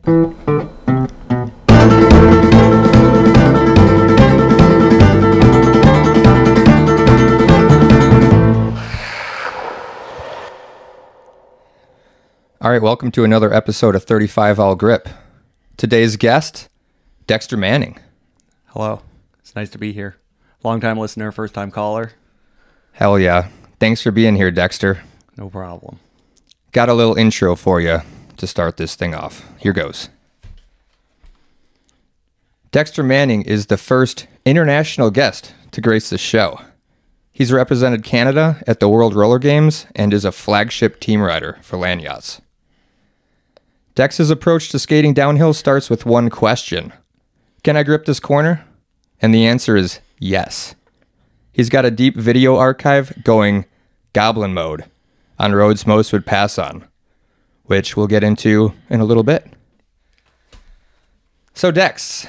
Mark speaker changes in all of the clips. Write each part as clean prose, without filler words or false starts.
Speaker 1: All right, welcome to another episode of 35 All Grip. Today's guest, Dexter Manning.
Speaker 2: Hello. It's nice to be here. Long-time listener, first-time caller.
Speaker 1: Hell yeah. Thanks for being here, Dexter.
Speaker 2: No problem.
Speaker 1: Got a little intro for you to start this thing off. Here goes. Dexter Manning is the first international guest to grace the show. He's represented Canada at the World Roller Games and is a flagship team rider for land yachts. Dex's approach to skating downhill starts with one question. Can I grip this corner? And the answer is yes. He's got a deep video archive going goblin mode on roads most would pass on, which we'll get into in a little bit. So Dex,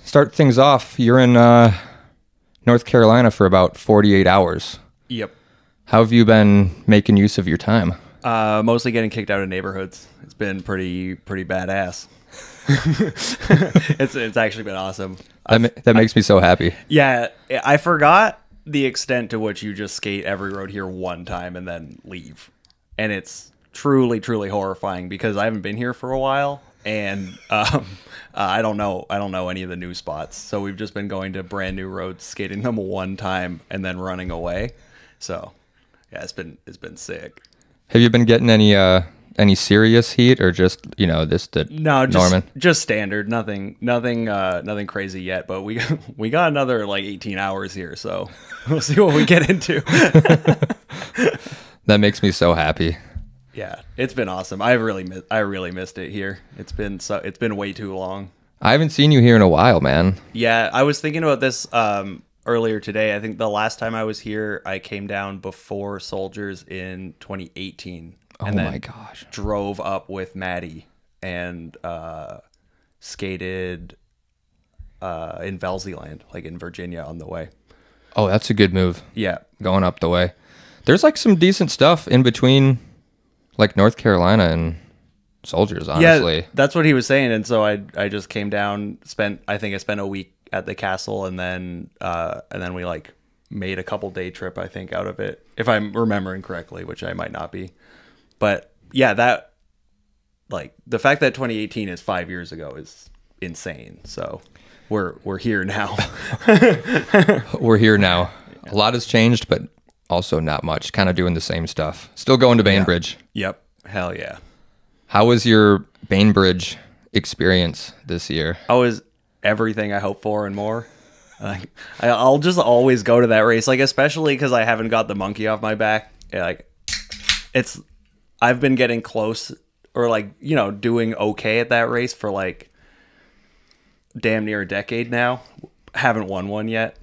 Speaker 1: start things off. You're in North Carolina for about 48 hours.
Speaker 2: Yep.
Speaker 1: How have you been making use of your time?
Speaker 2: Mostly getting kicked out of neighborhoods. It's been pretty badass. It's actually been awesome.
Speaker 1: That makes me so happy.
Speaker 2: Yeah, I forgot the extent to which you just skate every road here one time and then leave. And it's truly horrifying because I haven't been here for a while and I don't know any of the new spots. So we've just been going to brand new roads, skating them one time and then running away. So, yeah, it's been sick.
Speaker 1: Have you been getting any serious heat or just, Norman?
Speaker 2: Just standard, nothing crazy yet, but we got another like 18 hours here, so we'll see what we get into.
Speaker 1: That makes me so happy.
Speaker 2: Yeah, it's been awesome. I really missed it here. It's been way too long.
Speaker 1: I haven't seen you here in a while, man.
Speaker 2: Yeah, I was thinking about this earlier today. I think the last time I was here, I came down before Soldiers in 2018. And then
Speaker 1: my gosh.
Speaker 2: Drove up with Maddie and skated in Velzyland, like in Virginia on the way.
Speaker 1: Oh, that's a good move.
Speaker 2: Yeah.
Speaker 1: Going up the way. There's like some decent stuff in between like North Carolina and Soldiers, honestly.
Speaker 2: Yeah, that's what he was saying. And so I just came down, I spent a week at the castle and then we like made a couple day trip, I think, out of it, if I'm remembering correctly, which I might not be. But yeah, that like the fact that 2018 is 5 years ago is insane. So we're here now.
Speaker 1: We're here now. A lot has changed, but also not much. Kind of doing the same stuff. Still going to Bainbridge.
Speaker 2: Yeah. Yep. Hell yeah.
Speaker 1: How was your Bainbridge experience this year?
Speaker 2: How was everything I hoped for and more? Like I'll just always go to that race, like especially because I haven't got the monkey off my back. Like I've been getting close or like, doing okay at that race for like damn near a decade now. Haven't won one yet.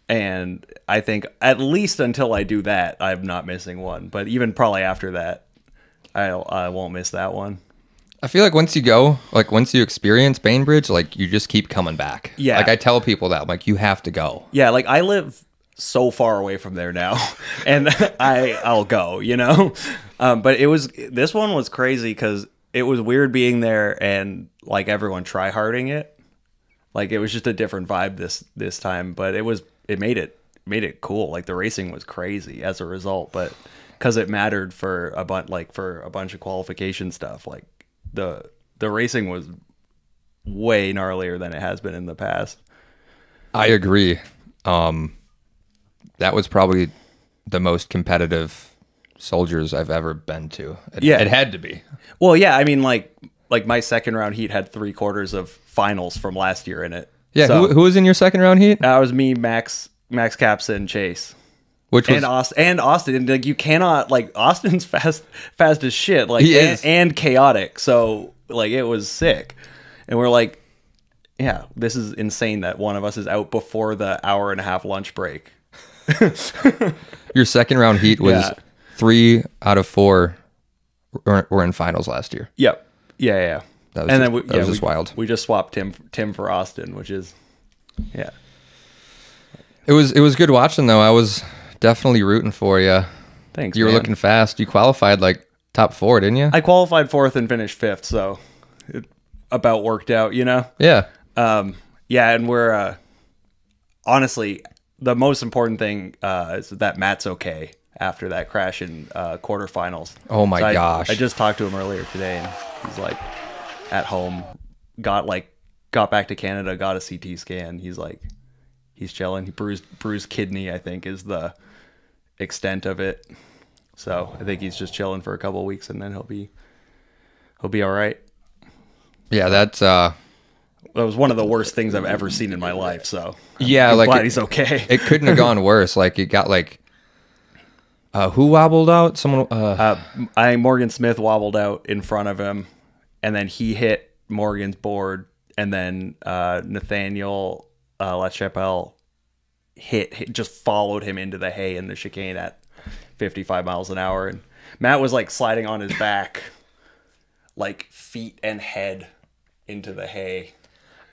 Speaker 2: And I think at least until I do that, I'm not missing one. But even probably after that, I won't miss that one.
Speaker 1: I feel like once you experience Bainbridge, like you just keep coming back.
Speaker 2: Yeah.
Speaker 1: Like I tell people that, I'm like, you have to go.
Speaker 2: Yeah, like I live so far away from there now and I'll go, but this one was crazy because it was weird being there and like everyone try-harding it. Like it was just a different vibe this time, but it made it cool. Like the racing was crazy as a result, but because it mattered for a bunch of qualification stuff, like the racing was way gnarlier than it has been in the past.
Speaker 1: I agree. That was probably the most competitive Soldiers I've ever been to. It had to be.
Speaker 2: Well, yeah, I mean, like my second round heat had 3/4 of finals from last year in it.
Speaker 1: Yeah,
Speaker 2: so,
Speaker 1: who was in your second round heat?
Speaker 2: That was me, Max Capsa, and Chase.
Speaker 1: Which was
Speaker 2: and Austin. And like you cannot, like, Austin's fast as shit. Like
Speaker 1: he is.
Speaker 2: And chaotic. So like it was sick. And we're like, yeah, this is insane that one of us is out before the hour-and-a-half lunch break.
Speaker 1: Your second round heat was 3 out of 4 were in finals last year.
Speaker 2: Yep. Yeah.
Speaker 1: That was just wild.
Speaker 2: We just swapped Tim for Austin, which is, yeah.
Speaker 1: It was good watching though. I was definitely rooting for you.
Speaker 2: Thanks.
Speaker 1: You were looking fast. You qualified like top 4, didn't you?
Speaker 2: I qualified 4th and finished 5th, so about worked out, you know?
Speaker 1: Yeah.
Speaker 2: Yeah, and we're honestly, the most important thing is that Matt's okay after that crash in quarterfinals.
Speaker 1: Oh my gosh.
Speaker 2: I just talked to him earlier today, and he's like at home, got back to Canada, got a CT scan. He's like, he's chilling. He bruised kidney, I think, is the extent of it. So I think he's just chilling for a couple of weeks, and then he'll be all right.
Speaker 1: Yeah, that's
Speaker 2: That was one of the worst things I've ever seen in my life. So
Speaker 1: I'm
Speaker 2: glad he's okay.
Speaker 1: It couldn't have gone worse. Like it got like who wobbled out? Someone.
Speaker 2: Morgan Smith wobbled out in front of him, and then he hit Morgan's board, and then Nathaniel LaChapelle just followed him into the hay in the chicane at 55 miles an hour, and Matt was like sliding on his back, like feet and head into the hay.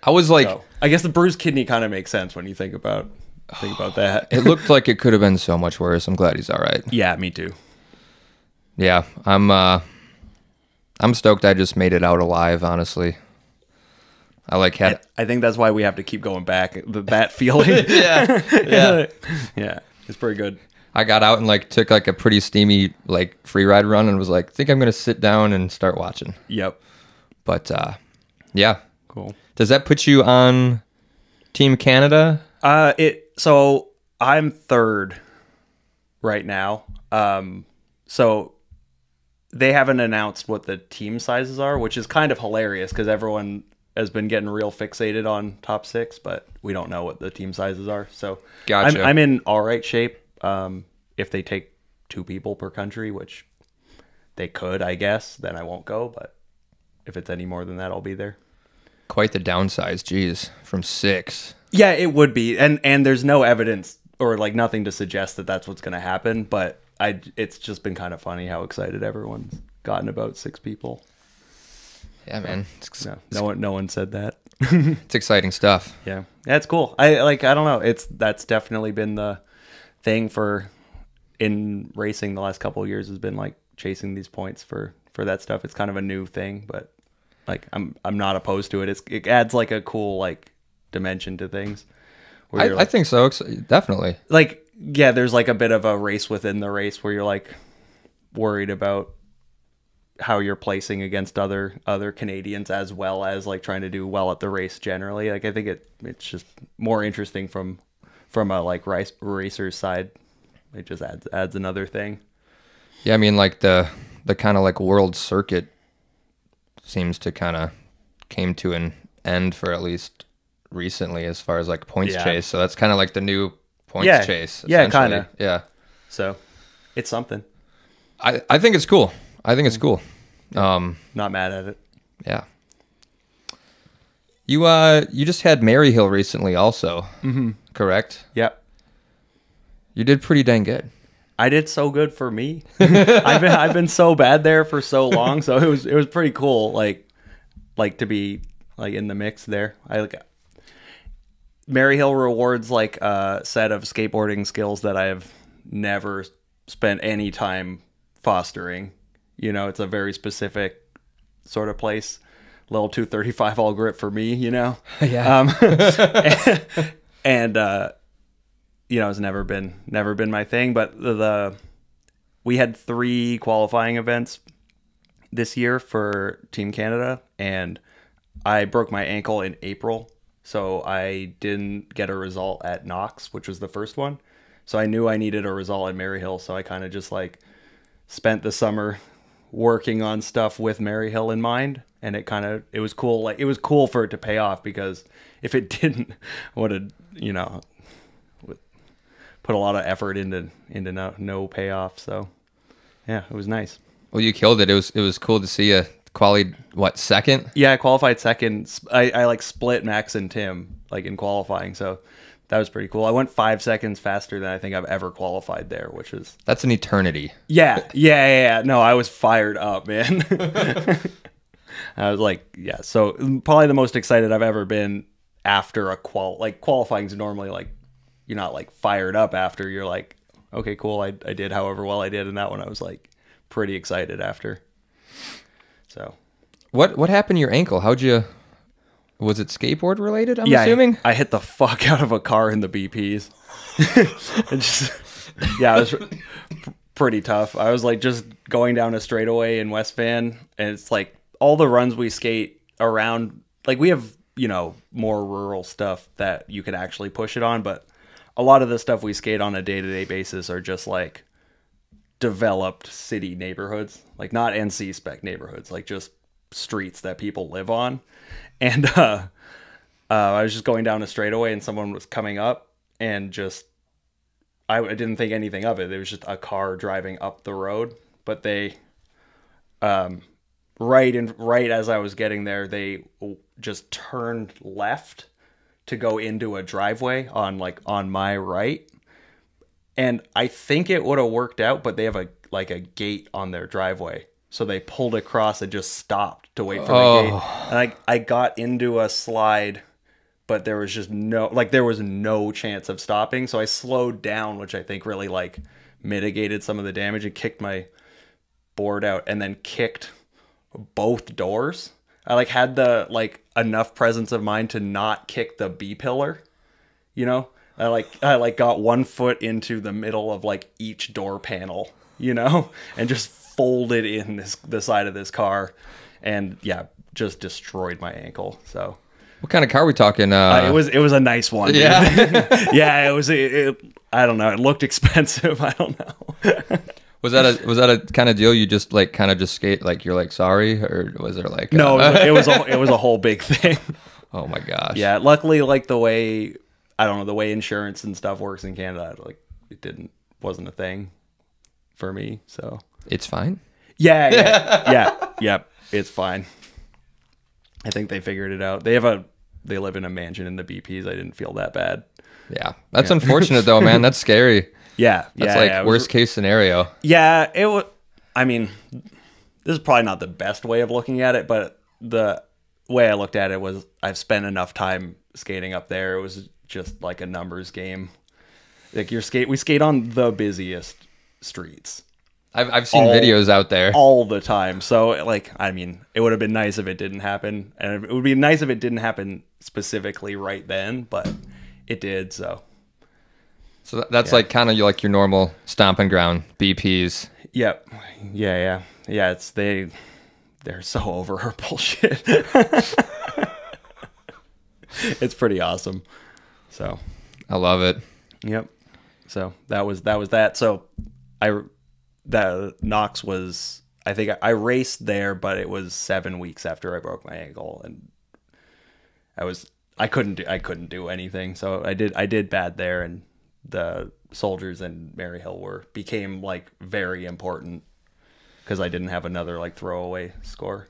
Speaker 1: I was like,
Speaker 2: So, I guess the bruised kidney kind of makes sense when you think about that.
Speaker 1: it looked like it could have been so much worse. I'm glad he's all right.
Speaker 2: Yeah, me too.
Speaker 1: Yeah, I'm stoked I just made it out alive, honestly. I
Speaker 2: think that's why we have to keep going back. That feeling.
Speaker 1: yeah.
Speaker 2: Yeah, it's pretty good.
Speaker 1: I got out and like took like a pretty steamy like free ride run and was like, think I'm gonna sit down and start watching.
Speaker 2: Yep.
Speaker 1: But yeah.
Speaker 2: Cool.
Speaker 1: Does that put you on Team Canada?
Speaker 2: So I'm third right now. So they haven't announced what the team sizes are, which is kind of hilarious because everyone has been getting real fixated on top 6, but we don't know what the team sizes are. So
Speaker 1: Gotcha.
Speaker 2: I'm in all right shape. If they take 2 people per country, which they could, I guess, then I won't go. But if it's any more than that, I'll be there.
Speaker 1: Quite the downsize, geez, from 6.
Speaker 2: Yeah, it would be, and there's no evidence or like nothing to suggest that that's what's going to happen. But it's just been kind of funny how excited everyone's gotten about 6 people.
Speaker 1: Yeah, man.
Speaker 2: No one said that.
Speaker 1: It's exciting stuff.
Speaker 2: Yeah, it's cool. I don't know. That's definitely been the thing in racing the last couple of years has been like chasing these points for that stuff. It's kind of a new thing, but like I'm not opposed to it. It adds like a cool like dimension to things.
Speaker 1: I think so, definitely.
Speaker 2: Like yeah, there's like a bit of a race within the race where you're like worried about how you're placing against other Canadians as well as like trying to do well at the race generally. Like I think it's just more interesting from a like racer's side. It just adds another thing.
Speaker 1: Yeah, I mean like the kind of like world circuit seems to kind of came to an end for at least recently as far as like points chase. So that's kind of like the new points chase.
Speaker 2: Yeah, kind of.
Speaker 1: Yeah.
Speaker 2: So it's something.
Speaker 1: I think it's cool. I think it's cool.
Speaker 2: Not mad at it.
Speaker 1: Yeah. You just had Maryhill recently also, correct?
Speaker 2: Yep.
Speaker 1: You did pretty dang good.
Speaker 2: I did so good for me. I've been so bad there for so long, so it was pretty cool. Like to be like in the mix there. Maryhill rewards like a set of skateboarding skills that I have never spent any time fostering. You know, it's a very specific sort of place. Level 235 all grip for me, you know?
Speaker 1: Yeah.
Speaker 2: And you know, it's never been my thing, but we had 3 qualifying events this year for Team Canada, and I broke my ankle in April, so I didn't get a result at Knox, which was the first one. So I knew I needed a result at Maryhill, so I kind of just like spent the summer working on stuff with Maryhill in mind, and it was cool. Like it was cool for it to pay off, because if it didn't, I would have, you know, put a lot of effort into no payoff. So yeah, it was nice.
Speaker 1: Well, you killed it. It was cool to see you qualified, what, second?
Speaker 2: Yeah, I qualified second. I like split Max and Tim like in qualifying, so that was pretty cool. I went 5 seconds faster than I think I've ever qualified there, which is...
Speaker 1: That's an eternity.
Speaker 2: Yeah. No, I was fired up, man. I was like, yeah. So probably the most excited I've ever been after a qualifying is normally like, you're not like fired up after. You're like, okay, cool. I did however well I did. And that one I was like pretty excited after. So
Speaker 1: What happened to your ankle? Was it skateboard related, I'm assuming?
Speaker 2: I hit the fuck out of a car in the BPs. It was pretty tough. I was like just going down a straightaway in West Van, and it's like all the runs we skate around, like we have, more rural stuff that you can actually push it on, but a lot of the stuff we skate on a day-to-day basis are just like developed city neighborhoods, like not NC spec neighborhoods, like just streets that people live on. And I was just going down a straightaway and someone was coming up, and just I didn't think anything of it. It was just a car driving up the road, but they right as I was getting there, they just turned left to go into a driveway on my right. And I think it would have worked out, but they have a gate on their driveway. So they pulled across and just stopped to wait for the gate. And I got into a slide, but there was just no chance of stopping. So I slowed down, which I think really mitigated some of the damage, and kicked my board out, and then kicked both doors. I had the enough presence of mind to not kick the B pillar, I got 1 foot into the middle of each door panel, and just folded in the side of this car, and just destroyed my ankle. So
Speaker 1: what kind of car are we talking?
Speaker 2: It was a nice one. Dude.
Speaker 1: Yeah.
Speaker 2: Yeah, it was. I don't know. It looked expensive. I don't know.
Speaker 1: Was that a kind of deal? You just kind of just skate you're sorry, or was there
Speaker 2: no? It was a whole big thing.
Speaker 1: Oh my gosh.
Speaker 2: Yeah. Luckily, the way the way insurance and stuff works in Canada, it wasn't a thing for me. So
Speaker 1: it's fine.
Speaker 2: Yeah. It's fine. I think they figured it out. They live in a mansion in the BPs. I didn't feel that bad.
Speaker 1: Yeah, that's unfortunate though, man. That's scary.
Speaker 2: Yeah,
Speaker 1: that's worst case scenario.
Speaker 2: Yeah, it was. I mean, this is probably not the best way of looking at it, but the way I looked at it was I've spent enough time skating up there. It was just like a numbers game. We skate on the busiest streets.
Speaker 1: I've seen videos out there
Speaker 2: all the time. So it would have been nice if it didn't happen, and it would be nice if it didn't happen specifically right then, but it did. So
Speaker 1: that's kind of your normal stomping ground, BPs.
Speaker 2: Yep. Yeah. It's they're so over her bullshit. It's pretty awesome. So
Speaker 1: I love it.
Speaker 2: Yep. So that was that. So that Knox was, I think I raced there, but it was 7 weeks after I broke my ankle, and I couldn't do anything. So I did bad there, and the Soldiers and Maryhill became very important because I didn't have another throwaway score.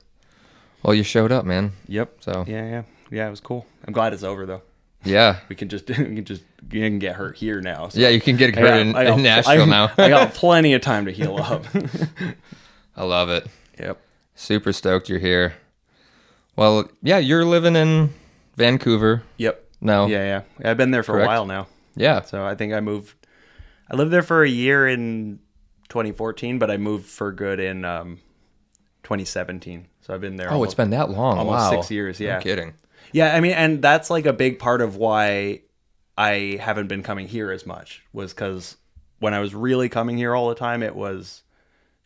Speaker 1: Well, you showed up, man.
Speaker 2: Yep.
Speaker 1: So
Speaker 2: yeah, it was cool. I'm glad it's over though.
Speaker 1: Yeah,
Speaker 2: you can get hurt here now. So.
Speaker 1: Yeah, you can get hurt in Nashville now.
Speaker 2: I got plenty of time to heal up.
Speaker 1: I love it.
Speaker 2: Yep.
Speaker 1: Super stoked you're here. Well, yeah, you're living in Vancouver.
Speaker 2: Yep.
Speaker 1: No.
Speaker 2: Yeah. I've been there for a while now.
Speaker 1: Yeah.
Speaker 2: So I think I lived there for a year in 2014, but I moved for good in 2017. So I've been there.
Speaker 1: It's been that long.
Speaker 2: Almost
Speaker 1: wow.
Speaker 2: 6 years. Yeah.
Speaker 1: No kidding.
Speaker 2: Yeah, I mean, and that's a big part of why I haven't been coming here as much, was because when I was really coming here all the time, it was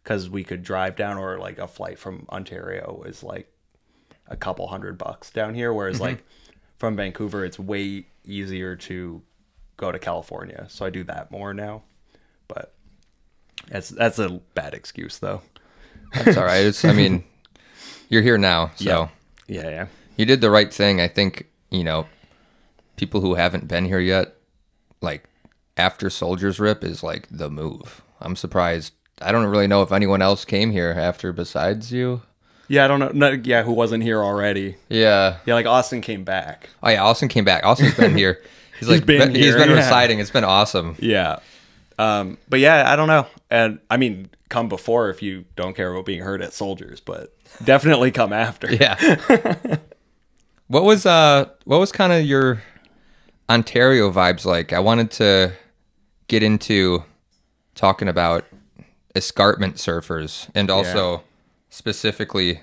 Speaker 2: because we could drive down, or a flight from Ontario was a couple $100 down here, whereas from Vancouver, it's way easier to go to California. So I do that more now, but that's a bad excuse though.
Speaker 1: That's all right. You're here now, so
Speaker 2: yeah.
Speaker 1: You did the right thing. I think, people who haven't been here yet, after Soldiers Rip is the move. I'm surprised. I don't really know if anyone else came here after besides you.
Speaker 2: Yeah, I don't know. No, yeah, who wasn't here already.
Speaker 1: Yeah.
Speaker 2: Yeah, Austin came back.
Speaker 1: Oh, yeah, Austin came back. Austin's been here. He's been reciting. It's been awesome.
Speaker 2: Yeah. But yeah, I don't know. And I mean, come before if you don't care about being hurt at Soldiers, but definitely come after.
Speaker 1: Yeah. What was kind of your Ontario vibes like? I wanted to get into talking about escarpment surfers, and also specifically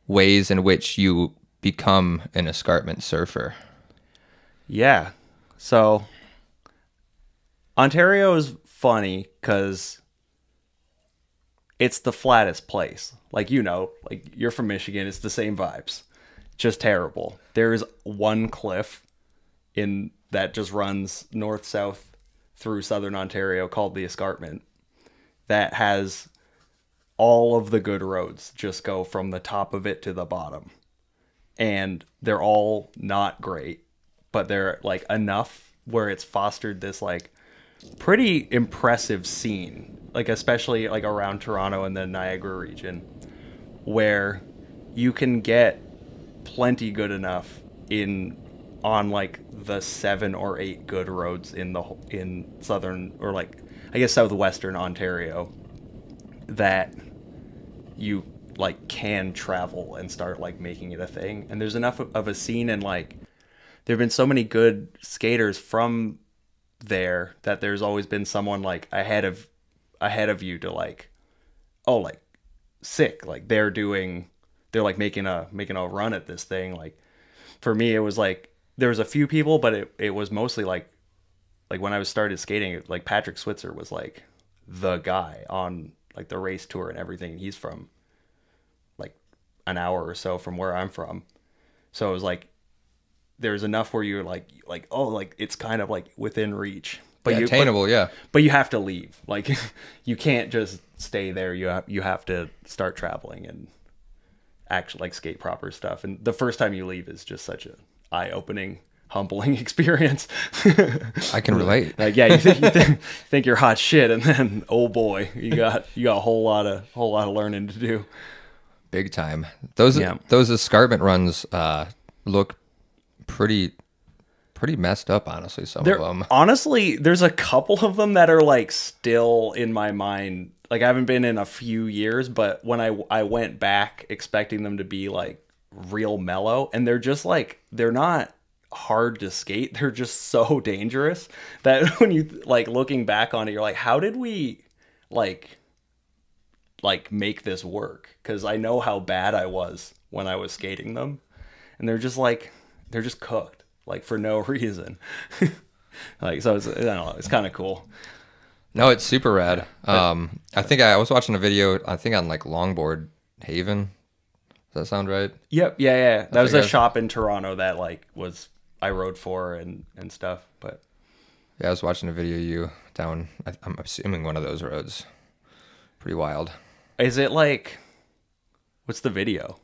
Speaker 1: ways in which you become an escarpment surfer.
Speaker 2: Yeah. So Ontario is funny because it's the flattest place. Like, like you're from Michigan. It's the same vibes. Just terrible. There is one cliff that just runs north-south through southern Ontario called the Escarpment that has all of the good roads just go from the top of it to the bottom. And they're all not great, but they're like enough where it's fostered this like pretty impressive scene, like especially like around Toronto and the Niagara region, where you can get plenty good enough on like the 7 or 8 good roads in southern, or like I guess southwestern Ontario, that you like can travel and start like making it a thing. And there's enough of a scene, and like there've been so many good skaters from there that there's always been someone like ahead of you to like, oh, like sick, like they're like making a run at this thing. Like for me it was like there was a few people, but it was mostly like when I was started skating, like Patrick Switzer was like the guy on like the race tour and everything, and he's from like an hour or so from where I'm from. So it was like there's enough where you're like oh, like it's kind of like within reach, but
Speaker 1: attainable.
Speaker 2: But you have to leave. Like you can't just stay there. You have to start traveling and actually like skate proper stuff. And the first time you leave is just such a eye-opening, humbling experience.
Speaker 1: I can relate.
Speaker 2: Like, yeah, you think you're hot shit, and then oh boy, you got a whole lot of learning to do.
Speaker 1: Big time. Those escarpment runs look pretty messed up, honestly. Some of them.
Speaker 2: Honestly, there's a couple of them that are like still in my mind. Like I haven't been in a few years, but when I went back expecting them to be like real mellow, and they're just like, they're not hard to skate. They're just so dangerous that when you like looking back on it, you're like, how did we like make this work? Because I know how bad I was when I was skating them, and they're just cooked like for no reason. Like, so it's, I don't know, it's kind of cool.
Speaker 1: No, it's super rad. I think I was watching a video, I think on like Longboard Haven. Does that sound right?
Speaker 2: Yep. Yeah. That was a shop in Toronto that like I rode for and stuff. But
Speaker 1: yeah, I was watching a video of you down, I'm assuming one of those roads. Pretty wild.
Speaker 2: Is it like, what's the video?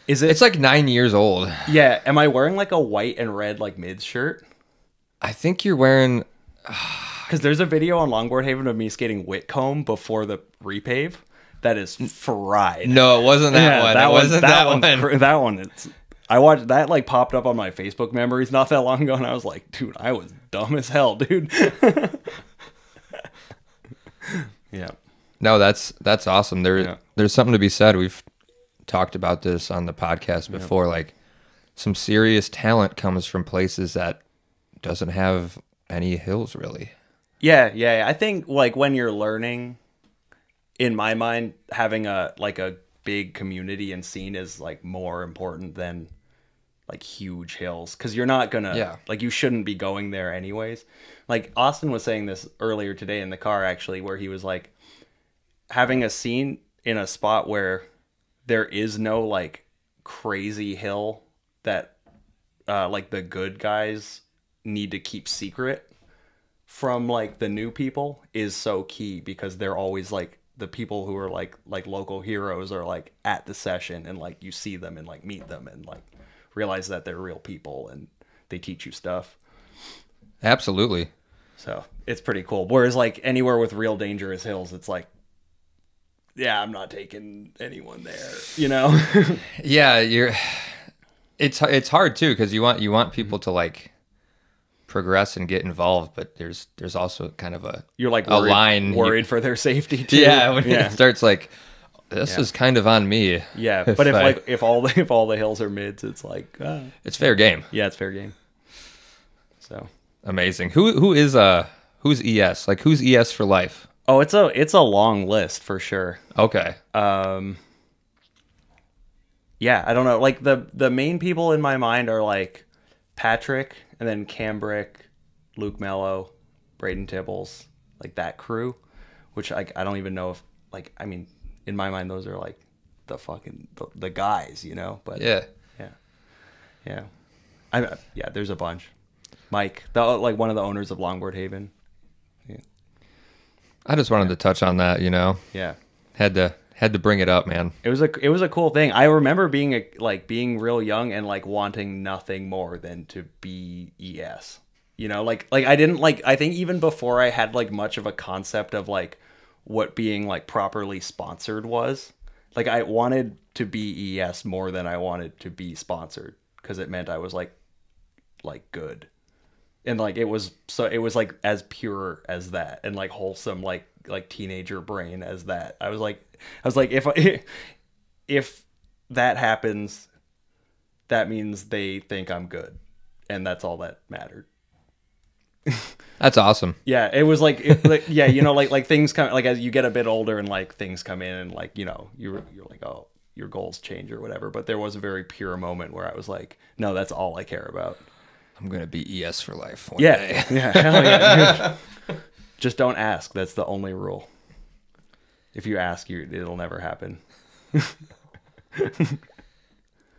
Speaker 1: It's like 9 years old.
Speaker 2: Yeah. Am I wearing like a white and red like mids shirt?
Speaker 1: I think you're wearing...
Speaker 2: Because there's a video on Longboard Haven of me skating Whitcomb before the repave. That is fried.
Speaker 1: No, it wasn't that one. It wasn't that one.
Speaker 2: That one. I watched that, like popped up on my Facebook memories not that long ago, and I was like, dude, I was dumb as hell, dude. Yeah.
Speaker 1: No, that's awesome. There's something to be said. We've talked about this on the podcast before. Like, some serious talent comes from places that doesn't have any hills, really.
Speaker 2: Yeah. I think like when you're learning, in my mind, having a big community and scene is like more important than like huge hills, because you're not gonna like, you shouldn't be going there anyways. Like Austin was saying this earlier today in the car, actually, where he was like, having a scene in a spot where there is no like crazy hill that like the good guys need to keep secret from like the new people is so key, because they're always like the people who are like local heroes are like at the session, and like you see them and like meet them and like realize that they're real people and they teach you stuff.
Speaker 1: Absolutely.
Speaker 2: So it's pretty cool. Whereas like anywhere with real dangerous hills, it's like, yeah, I'm not taking anyone there, you know?
Speaker 1: Yeah, it's hard too, because you want people to like progress and get involved, but there's also kind of
Speaker 2: you're like
Speaker 1: a line
Speaker 2: worried for their safety too.
Speaker 1: Yeah, when it starts like, this is kind of on me.
Speaker 2: Yeah, but if all the hills are mids, it's like
Speaker 1: it's fair game.
Speaker 2: Yeah, it's fair game. So
Speaker 1: amazing. Who's ES? Like, who's ES for life?
Speaker 2: Oh, it's a long list for sure.
Speaker 1: Okay.
Speaker 2: yeah, I don't know. Like the main people in my mind are like Patrick and then Cambrick, Luke Mello, Braden Tibbles, like that crew, which I don't even know if like I mean in my mind those are like the guys, you know. But
Speaker 1: Yeah.
Speaker 2: yeah. Yeah, there's a bunch. Mike, like one of the owners of Longboard Haven. Yeah.
Speaker 1: I just wanted to touch on that, you know.
Speaker 2: Yeah.
Speaker 1: Had to bring it up, man.
Speaker 2: It was a cool thing. I remember being real young and like wanting nothing more than to be ES. You know, like I didn't like I think even before I had like much of a concept of like what being like properly sponsored was. Like I wanted to be ES more than I wanted to be sponsored because it meant I was like good. And like it was like as pure as that and like wholesome like teenager brain as that. I was like if that happens, that means they think I'm good, and that's all that mattered.
Speaker 1: That's awesome.
Speaker 2: Yeah, it was like yeah, you know, like things come like as you get a bit older and like things come in and like you know you're like oh your goals change or whatever. But there was a very pure moment where I was like, no, that's all I care about.
Speaker 1: I'm gonna be ES for life. One
Speaker 2: Yeah,
Speaker 1: day.
Speaker 2: yeah, hell yeah. Just don't ask. That's the only rule. If you ask, it'll never happen.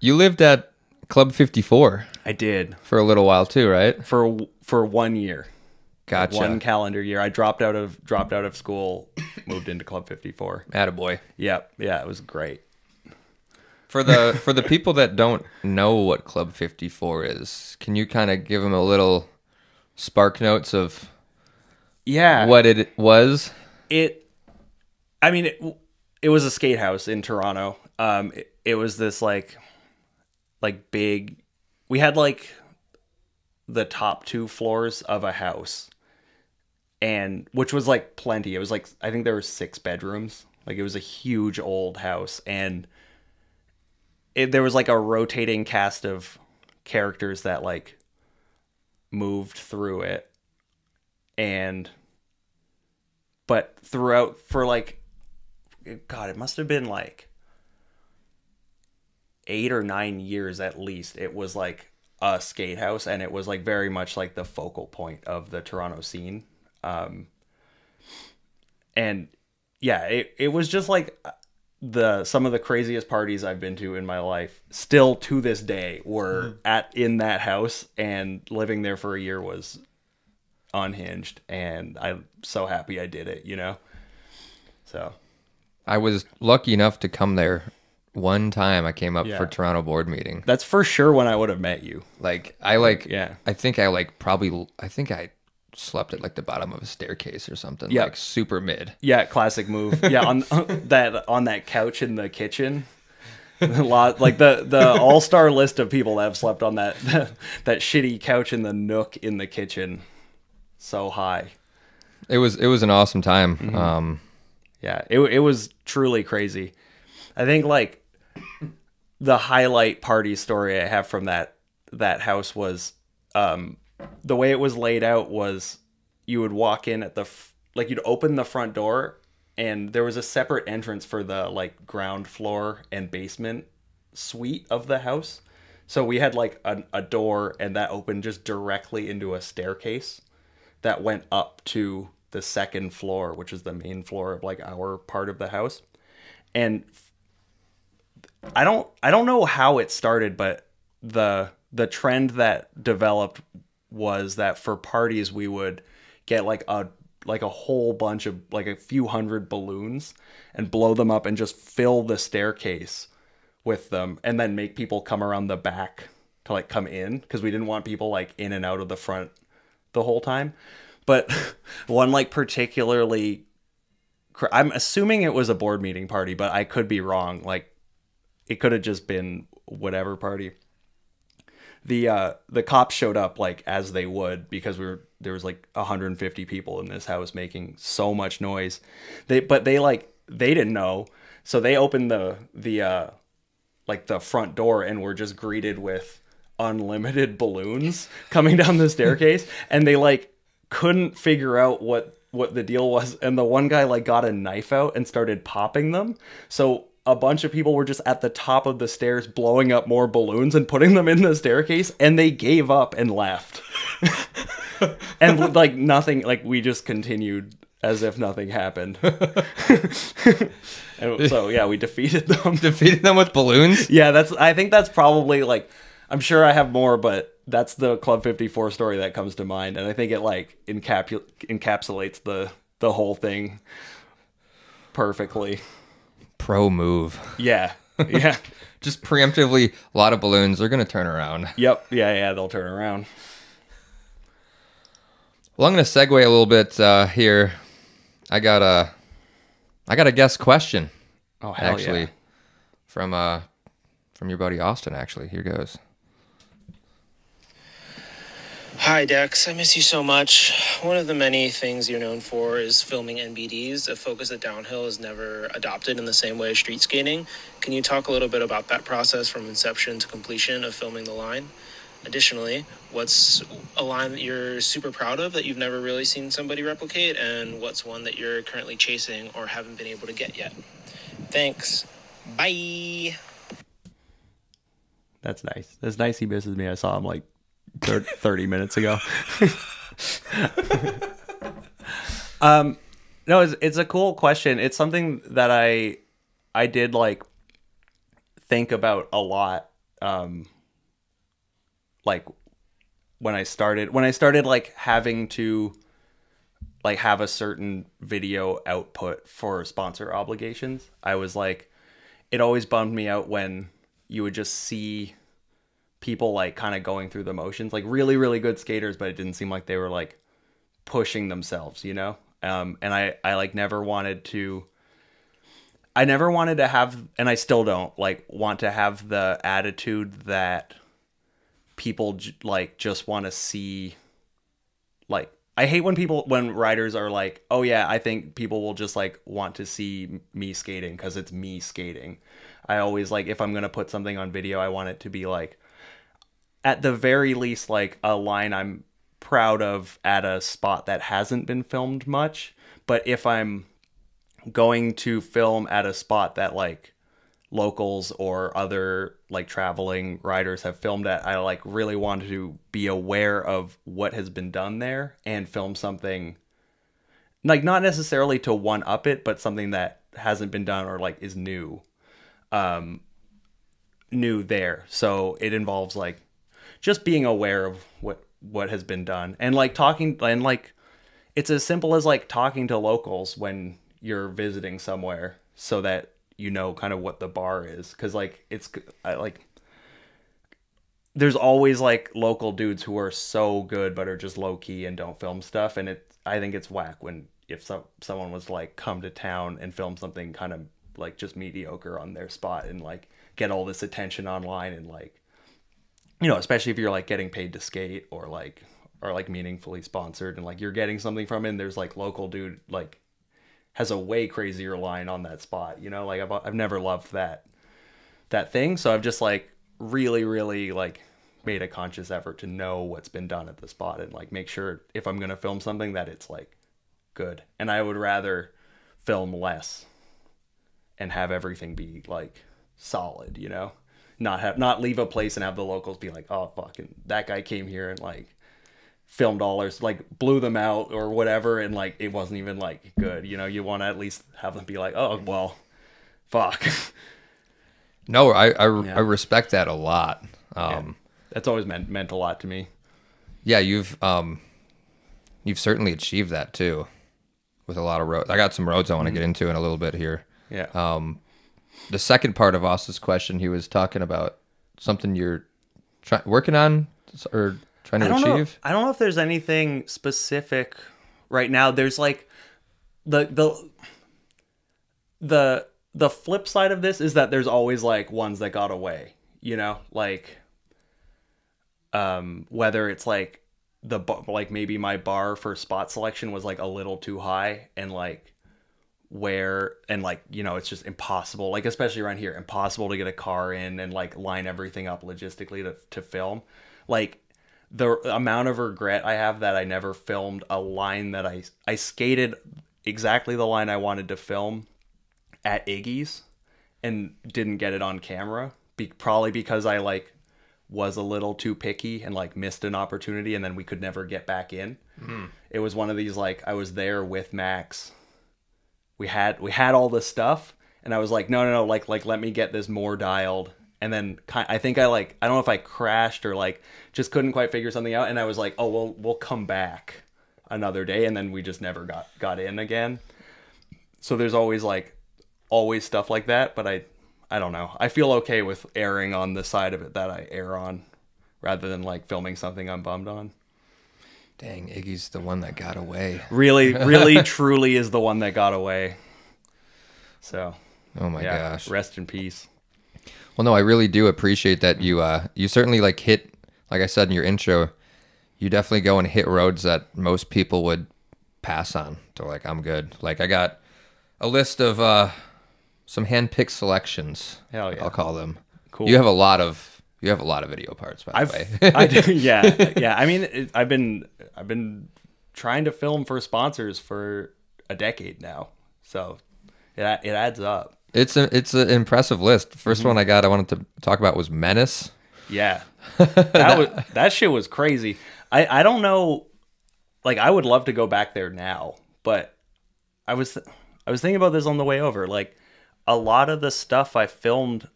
Speaker 1: You lived at Club 54
Speaker 2: I did
Speaker 1: for a little while too, right?
Speaker 2: for 1 year.
Speaker 1: Gotcha.
Speaker 2: 1 calendar year. I dropped out of school, moved into Club 54.
Speaker 1: Attaboy.
Speaker 2: Yep. Yeah, it was great.
Speaker 1: For the people that don't know what Club 54 is, can you kind of give them a little spark notes of what it was?
Speaker 2: I mean, it was a skate house in Toronto. It was this like big. We had like the top 2 floors of a house, and which was like plenty. It was like I think there were 6 bedrooms. Like it was a huge old house, and there was like a rotating cast of characters that like moved through it, but throughout for like. God, it must have been like 8 or 9 years at least. It was like a skate house, and it was like very much like the focal point of the Toronto scene. And yeah, it was just like some of the craziest parties I've been to in my life. Still to this day, were in that house, and living there for a year was unhinged. And I'm so happy I did it. You know, so.
Speaker 1: I was lucky enough to come there one time. I came up for Toronto board meeting.
Speaker 2: That's for sure when I would have met you.
Speaker 1: I think I slept at like the bottom of a staircase or something. Like super mid. Yeah,
Speaker 2: classic move. Yeah, on that couch in the kitchen. Like the all-star list of people that have slept on that shitty couch in the nook in the kitchen. So high.
Speaker 1: It was an awesome time.
Speaker 2: Mm-hmm. Yeah, it was truly crazy. I think like the highlight party story I have from that house was the way it was laid out was you would walk in at you'd open the front door, and there was a separate entrance for the like ground floor and basement suite of the house. So we had like a door, and that opened just directly into a staircase that went up to the second floor, which is the main floor of like our part of the house. And I don't know how it started, but the trend that developed was that for parties we would get like a whole bunch of like a few hundred balloons and blow them up and just fill the staircase with them, and then make people come around the back to like come in, because we didn't want people like in and out of the front the whole time. But one like particularly, I'm assuming it was a board meeting party, but I could be wrong. Like it could have just been whatever party. The cops showed up like as they would, because there was like 150 people in this house making so much noise. They didn't know, so they opened the front door and were just greeted with unlimited balloons coming down the staircase, and they like couldn't figure out what the deal was, and the one guy like got a knife out and started popping them. So a bunch of people were just at the top of the stairs blowing up more balloons and putting them in the staircase, and they gave up and left. And like nothing, like we just continued as if nothing happened. And so yeah, we defeated them.
Speaker 1: Defeated them with balloons?
Speaker 2: Yeah, I think that's probably like, I'm sure I have more, but that's the Club 54 story that comes to mind, and I think it like encapsulates the whole thing perfectly.
Speaker 1: Pro move.
Speaker 2: Yeah. Yeah.
Speaker 1: Just preemptively, a lot of balloons. They're going to turn around.
Speaker 2: Yep. Yeah, they'll turn around.
Speaker 1: Well, I'm going to segue a little bit here. I got a guest question.
Speaker 2: Oh, hell
Speaker 1: actually,
Speaker 2: yeah.
Speaker 1: From your buddy Austin, actually. Here goes.
Speaker 3: Hi, Dex. I miss you so much. One of the many things you're known for is filming NBDs, a focus that downhill is never adopted in the same way as street skating. Can you talk a little bit about that process from inception to completion of filming the line? Additionally, what's a line that you're super proud of that you've never really seen somebody replicate, and what's one that you're currently chasing or haven't been able to get yet? Thanks. Bye.
Speaker 2: That's nice. That's nice he misses me. I saw him like 30 minutes ago. No, it's a cool question. It's something that I did like think about a lot. Like when I started like having to like have a certain video output for sponsor obligations, I was like, it always bummed me out when you would just see people like kind of going through the motions, like really, really good skaters, but it didn't seem like they were like pushing themselves, you know? And I like never wanted to have, and I still don't like want to have the attitude that people like just want to see, like, I hate when riders are like, oh yeah, I think people will just like want to see me skating because it's me skating. I always like, if I'm going to put something on video, I want it to be like, at the very least, like a line I'm proud of at a spot that hasn't been filmed much. But if I'm going to film at a spot that like locals or other like traveling riders have filmed at, I like really want to be aware of what has been done there and film something like not necessarily to one up it, but something that hasn't been done or like is new there. So it involves like just being aware of what has been done and like talking, and like it's as simple as like talking to locals when you're visiting somewhere so that you know kind of what the bar is, because like there's always like local dudes who are so good but are just low key and don't film stuff, and I think it's whack when if someone was like come to town and film something kind of like just mediocre on their spot and like get all this attention online, and like, you know, especially if you're like getting paid to skate or like meaningfully sponsored and like you're getting something from it, and there's like local dude like has a way crazier line on that spot, you know, like I've never loved that thing. So I've just like really, really like made a conscious effort to know what's been done at the spot and like make sure if I'm going to film something that it's like good. And I would rather film less and have everything be like solid, you know, not leave a place and have the locals be like, oh, fucking that guy came here and like filmed all ours, like blew them out or whatever, and like it wasn't even like good, you know. You want to at least have them be like, oh well, fuck.
Speaker 1: No, I respect that a lot.
Speaker 2: That's always meant a lot to me.
Speaker 1: Yeah, you've certainly achieved that too with a lot of roads. I got some roads I want to get into in a little bit here.
Speaker 2: Yeah.
Speaker 1: The second part of Austin's question, he was talking about something you're working on or trying to achieve.
Speaker 2: I don't know if there's anything specific right now. There's like the flip side of this is that there's always like ones that got away, you know, like whether it's like like maybe my bar for spot selection was like a little too high, and like like, you know, it's just impossible, like especially around here, impossible to get a car in and like line everything up logistically to film. Like the amount of regret I have that I never filmed a line that I skated exactly the line I wanted to film at Iggy's, and didn't get it on camera. Probably because I like was a little too picky and like missed an opportunity, and then we could never get back in. It was one of these, like, I was there with Max. We had all this stuff, and I was like, no, like let me get this more dialed. And then I think I don't know if I crashed or like just couldn't quite figure something out. And I was like, oh, we'll come back another day. And then we just never got in again. So there's always stuff like that. But I don't know. I feel okay with erring on the side of it that I err on, rather than like filming something I'm bummed on.
Speaker 1: Dang, Iggy's the one that got away.
Speaker 2: Really, really, truly is the one that got away. So,
Speaker 1: oh my gosh.
Speaker 2: Rest in peace.
Speaker 1: Well, no, I really do appreciate that you certainly like hit, like I said in your intro, you definitely go and hit roads that most people would pass on. They're like, I'm good. Like, I got a list of some hand-picked selections.
Speaker 2: Hell yeah.
Speaker 1: I'll call them.
Speaker 2: Cool.
Speaker 1: You have a lot of video parts, by the way.
Speaker 2: I do, yeah. I mean, I've been trying to film for sponsors for a decade now, so it adds up.
Speaker 1: It's an impressive list. First one I wanted to talk about was Menace.
Speaker 2: Yeah, that shit was crazy. I don't know, like, I would love to go back there now, but I was thinking about this on the way over. Like, a lot of the stuff I filmed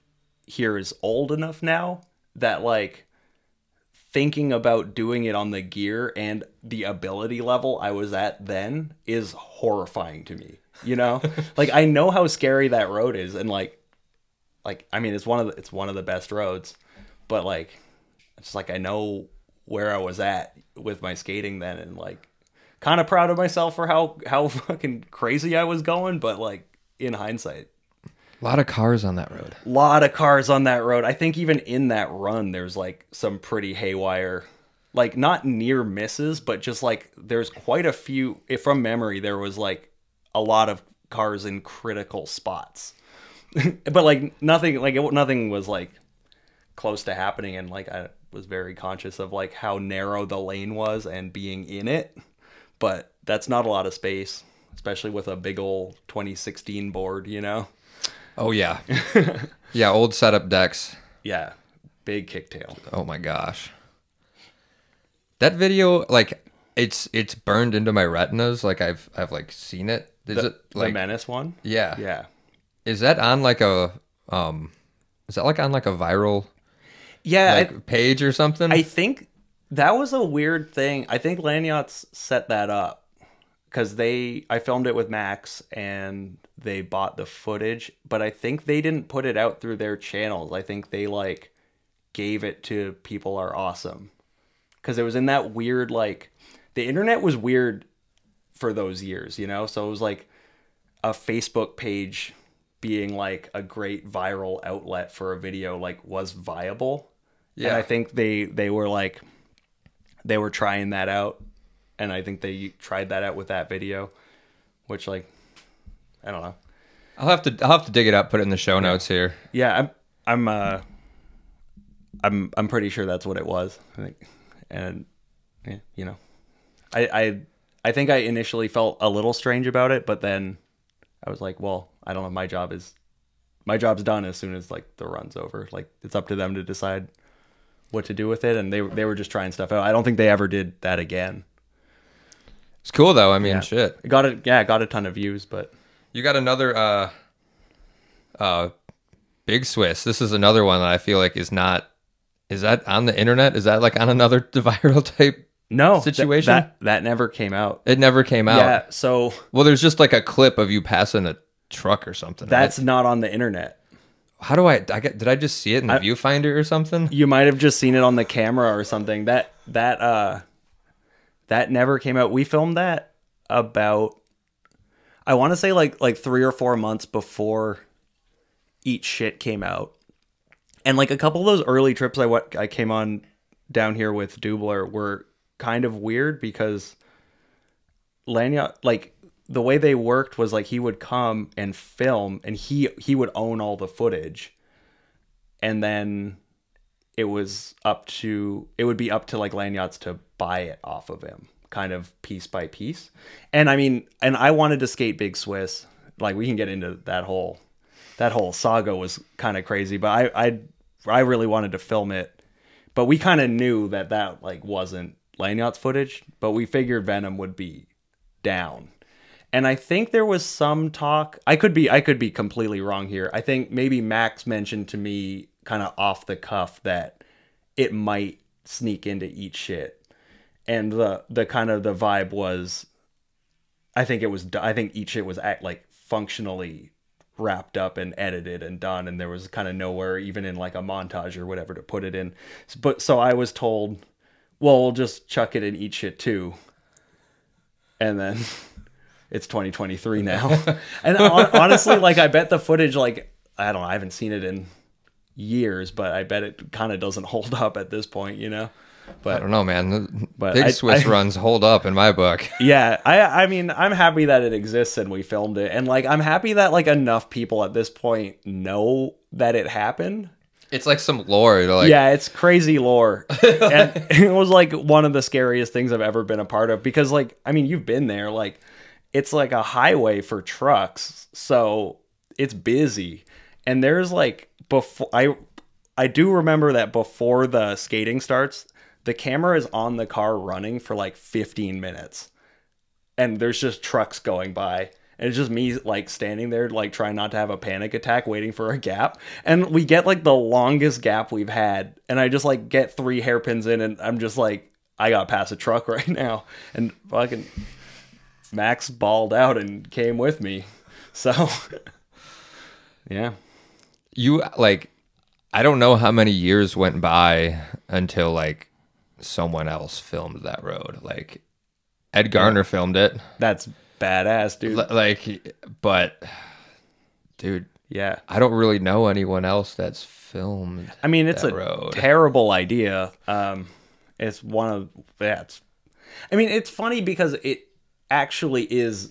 Speaker 2: here is old enough now that, like, thinking about doing it on the gear and the ability level I was at then is horrifying to me. You know, like, I know how scary that road is, and like I mean, it's one of the best roads, but like, it's like I know where I was at with my skating then, and like, kind of proud of myself for how fucking crazy I was going, but like, in hindsight,
Speaker 1: a lot of cars on that road.
Speaker 2: A lot of cars on that road. I think even in that run, there's like some pretty haywire, like, not near misses, but just like there's quite a few. If from memory, there was like a lot of cars in critical spots, but like nothing was like close to happening. And like, I was very conscious of like how narrow the lane was and being in it, but that's not a lot of space, especially with a big old 2016 board, you know?
Speaker 1: Oh yeah. Yeah. Old setup decks.
Speaker 2: Yeah. Big kicktail.
Speaker 1: Oh my gosh. That video, like, it's burned into my retinas. Like, I've like seen it. Is it like
Speaker 2: the Menace one?
Speaker 1: Yeah.
Speaker 2: Yeah.
Speaker 1: Is that on like a viral page or something?
Speaker 2: I think that was a weird thing. I think Lanyards set that up because I filmed it with Max and they bought the footage, but I think they didn't put it out through their channels. I think they like gave it to People Are Awesome, because it was in that weird, like, the internet was weird for those years, you know? So it was like a Facebook page being like a great viral outlet for a video, like, was viable. Yeah. And I think they were like, they were trying that out. And I think they tried that out with that video, which, like, I don't know.
Speaker 1: I'll have to dig it up, put it in the show notes here.
Speaker 2: Yeah. I'm pretty sure that's what it was. I think. And yeah, you know, I think I initially felt a little strange about it, but then I was like, well, I don't know. My job's done as soon as like the run's over. Like, it's up to them to decide what to do with it. And they were just trying stuff out. I don't think they ever did that again.
Speaker 1: It's cool though. I mean, shit.
Speaker 2: It got a ton of views, but
Speaker 1: you got another Big Swiss. This is another one that I feel like is that on the internet? Is that like on another viral type situation?
Speaker 2: That never came out.
Speaker 1: It never came out.
Speaker 2: Yeah, so
Speaker 1: well, there's just like a clip of you passing a truck or something.
Speaker 2: That's not on the internet.
Speaker 1: How do did I just see it in the viewfinder or something?
Speaker 2: You might have just seen it on the camera or something. That never came out. We filmed that about, I want to say like 3 or 4 months before Eat Shit came out. And like a couple of those early trips I came on down here with Dubler were kind of weird because Lanyard, like, the way they worked was like he would come and film and he would own all the footage, and then it would be up to like Lanyards to buy it off of him, kind of piece by piece. And I mean, and I wanted to skate Big Swiss. Like, we can get into that whole that whole saga was kind of crazy. But I really wanted to film it, but we kind of knew that like wasn't Lanyard's footage, but we figured Venom would be down. And I think there was some talk. I could be completely wrong here. I think maybe Max mentioned to me kind of off the cuff that it might sneak into Eat Shit. And the kind of the vibe was, I think Eat Shit was like functionally wrapped up and edited and done, and there was kind of nowhere even in like a montage or whatever to put it in. But so I was told, well, we'll just chuck it in Eat Shit too. And then it's 2023 now. And honestly, like, I bet the footage, like, I don't know, I haven't seen it in years, but I bet it kind of doesn't hold up at this point, you know? But
Speaker 1: I don't know, man. Big Swiss runs hold up in my book.
Speaker 2: Yeah, I mean, I'm happy that it exists and we filmed it. And, like, I'm happy that, like, enough people at this point know that it happened.
Speaker 1: It's like some lore. Like,
Speaker 2: yeah, it's crazy lore. And it was, like, one of the scariest things I've ever been a part of. Because, like, I mean, you've been there, like, it's like a highway for trucks, so it's busy. And there's like, before I do remember that before the skating starts, the camera is on the car running for like 15 minutes. And there's just trucks going by. And it's just me like standing there, like trying not to have a panic attack, waiting for a gap. And we get like the longest gap we've had. And I just like get 3 hairpins in and I'm just like, I gotta pass a truck right now. And fucking Max balled out and came with me. So, yeah.
Speaker 1: You, like, I don't know how many years went by until, like, someone else filmed that road. Like, Ed Garner filmed it.
Speaker 2: That's badass, dude.
Speaker 1: But, dude,
Speaker 2: yeah,
Speaker 1: I don't really know anyone else that's filmed.
Speaker 2: I mean, it's a
Speaker 1: road.
Speaker 2: Terrible idea. It's one of that's. I mean, it's funny because it actually is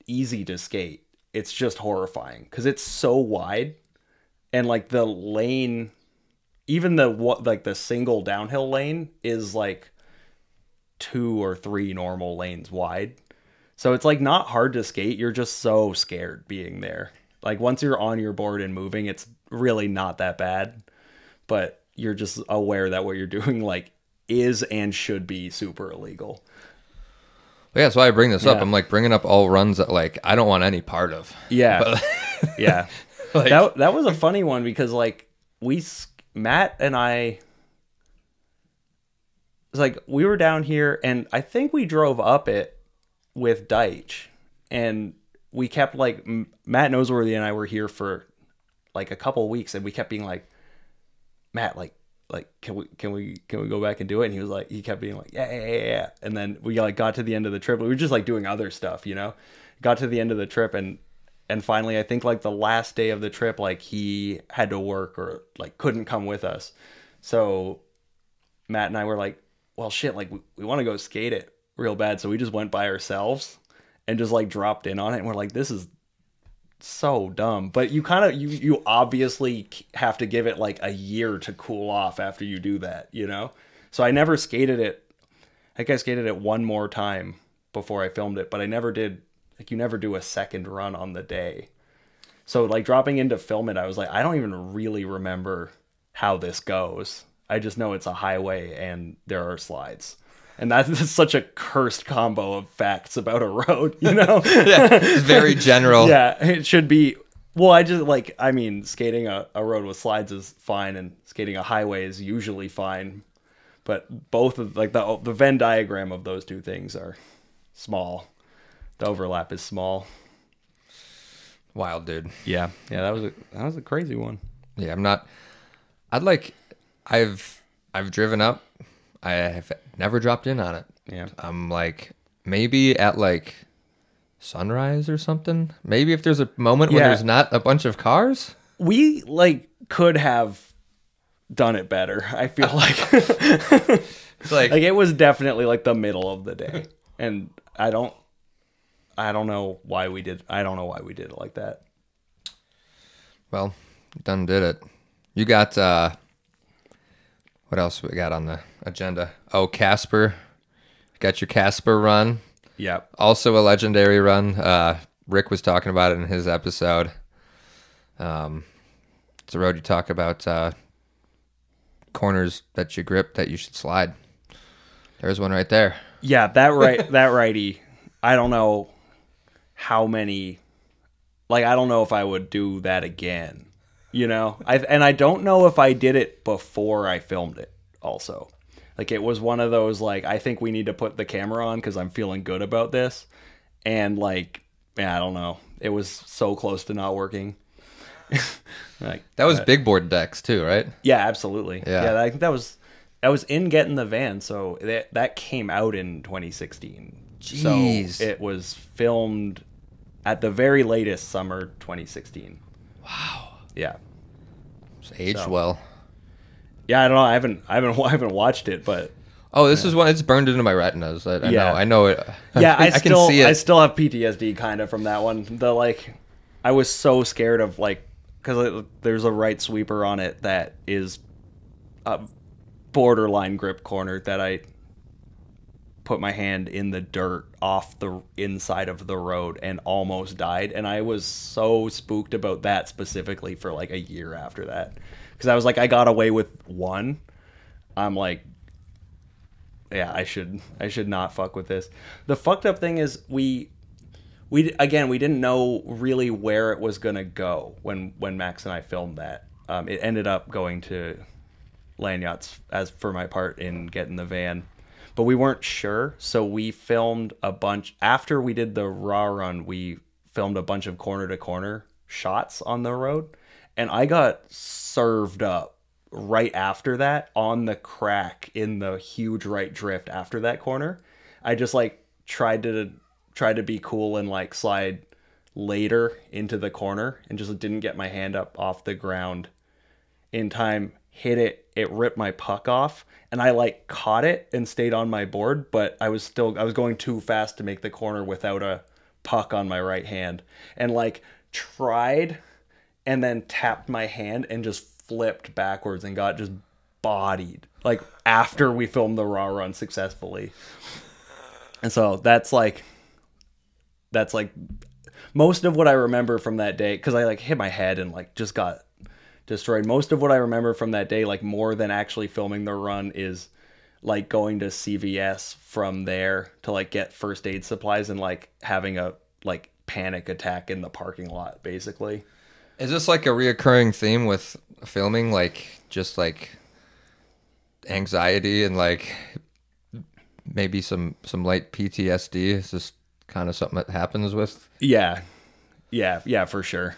Speaker 2: easy to skate. It's just horrifying because it's so wide, and like the lane, even the single downhill lane is like 2 or 3 normal lanes wide. So it's like not hard to skate. You're just so scared being there. Like once you're on your board and moving, it's really not that bad, but you're just aware that what you're doing like is and should be super illegal.
Speaker 1: Yeah, that's why I bring this up. I'm like bringing up all runs that like I don't want any part of.
Speaker 2: Yeah,
Speaker 1: but,
Speaker 2: yeah.
Speaker 1: Like,
Speaker 2: that was a funny one because like Matt and I, it's like we were down here and I think we drove up it with Deitch and we kept like Matt Noseworthy and I were here for like a couple of weeks and we kept being like, Matt, like can we go back and do it? And he was like, he kept being like, yeah. And then we like got to the end of the trip. We were just like doing other stuff, you know. Got to the end of the trip and finally I think like the last day of the trip, like he had to work or like couldn't come with us. So Matt and I were like, well shit, like we want to go skate it real bad. So we just went by ourselves and just like dropped in on it and we're like, this is so dumb. But you kind of you obviously have to give it like a year to cool off after you do that, you know. So I never skated it. I think I skated it one more time before I filmed it, but I never did. Like you never do a second run on the day. So like dropping in to film it, I was like, I don't even really remember how this goes. I just know it's a highway and there are slides. And that's such a cursed combo of facts about a road, you know?
Speaker 1: Yeah, it's very general.
Speaker 2: Yeah, it should be. Well, I mean, skating a road with slides is fine and skating a highway is usually fine. But both of like the Venn diagram of those two things are small. The overlap is small.
Speaker 1: Wild, dude.
Speaker 2: Yeah, that was a crazy one.
Speaker 1: Yeah, I've driven up. I have never dropped in on it.
Speaker 2: Yeah.
Speaker 1: I'm like, maybe at like sunrise or something. Maybe if there's a moment when there's not a bunch of cars.
Speaker 2: We like could have done it better. I feel like
Speaker 1: It's like
Speaker 2: it was definitely like the middle of the day. And I don't know why we did. I don't know why we did it like that.
Speaker 1: Well, done did it. You got what else we got on the agenda? Oh, Casper. Got your Casper run.
Speaker 2: Yeah.
Speaker 1: Also a legendary run. Rick was talking about it in his episode. It's a road you talk about corners that you grip that you should slide. There's one right there.
Speaker 2: Yeah, that righty. I don't know how many. Like, I don't know if I would do that again. You know, I don't know if I did it before I filmed it. Also, like, it was one of those, like, I think we need to put the camera on because I'm feeling good about this, and like, yeah, I don't know. It was so close to not working. Like,
Speaker 1: That was big board decks too, right?
Speaker 2: yeah, absolutely.
Speaker 1: Yeah.
Speaker 2: I think that was in Getting the Van, so that came out in 2016.
Speaker 1: Jeez.
Speaker 2: So it was filmed at the very latest summer 2016.
Speaker 1: Wow.
Speaker 2: Yeah.
Speaker 1: It's aged
Speaker 2: So.
Speaker 1: well.
Speaker 2: Yeah, I don't know. I haven't watched it, but
Speaker 1: Oh, this is one. It's burned into my retinas. I know it.
Speaker 2: yeah, I
Speaker 1: can see it.
Speaker 2: I still have PTSD kind of from that one. I was so scared of, like, because there's a right sweeper on it that is a borderline grip corner that I put my hand in the dirt off the inside of the road and almost died. And I was so spooked about that specifically for like a year after that. Because I was like, I got away with one. I'm like, yeah, I should not fuck with this. The fucked up thing is we didn't know really where it was gonna go when Max and I filmed that. It ended up going to Lanyards as for my part in Getting the Van, but we weren't sure, so we filmed a bunch after we did the Raw Run. We filmed a bunch of corner to corner shots on the road, and I got served up right after that on the crack in the huge right drift after that corner. I just like tried to be cool and like slide later into the corner and just didn't get my hand up off the ground in time. Hit it ripped my puck off, and I like caught it and stayed on my board, but I was going too fast to make the corner without a puck on my right hand, and like tried and then tapped my hand and just flipped backwards and got just bodied, like, after we filmed the Raw Run successfully. And so that's like most of what I remember from that day, because I like hit my head and like just got destroyed. Most of what I remember from that day, like more than actually filming the run, is like going to CVS from there to like get first aid supplies and like having a like panic attack in the parking lot, basically.
Speaker 1: Is this like a reoccurring theme with filming, like just like anxiety and like maybe some light PTSD? Is this kind of something that happens with?
Speaker 2: Yeah, for sure.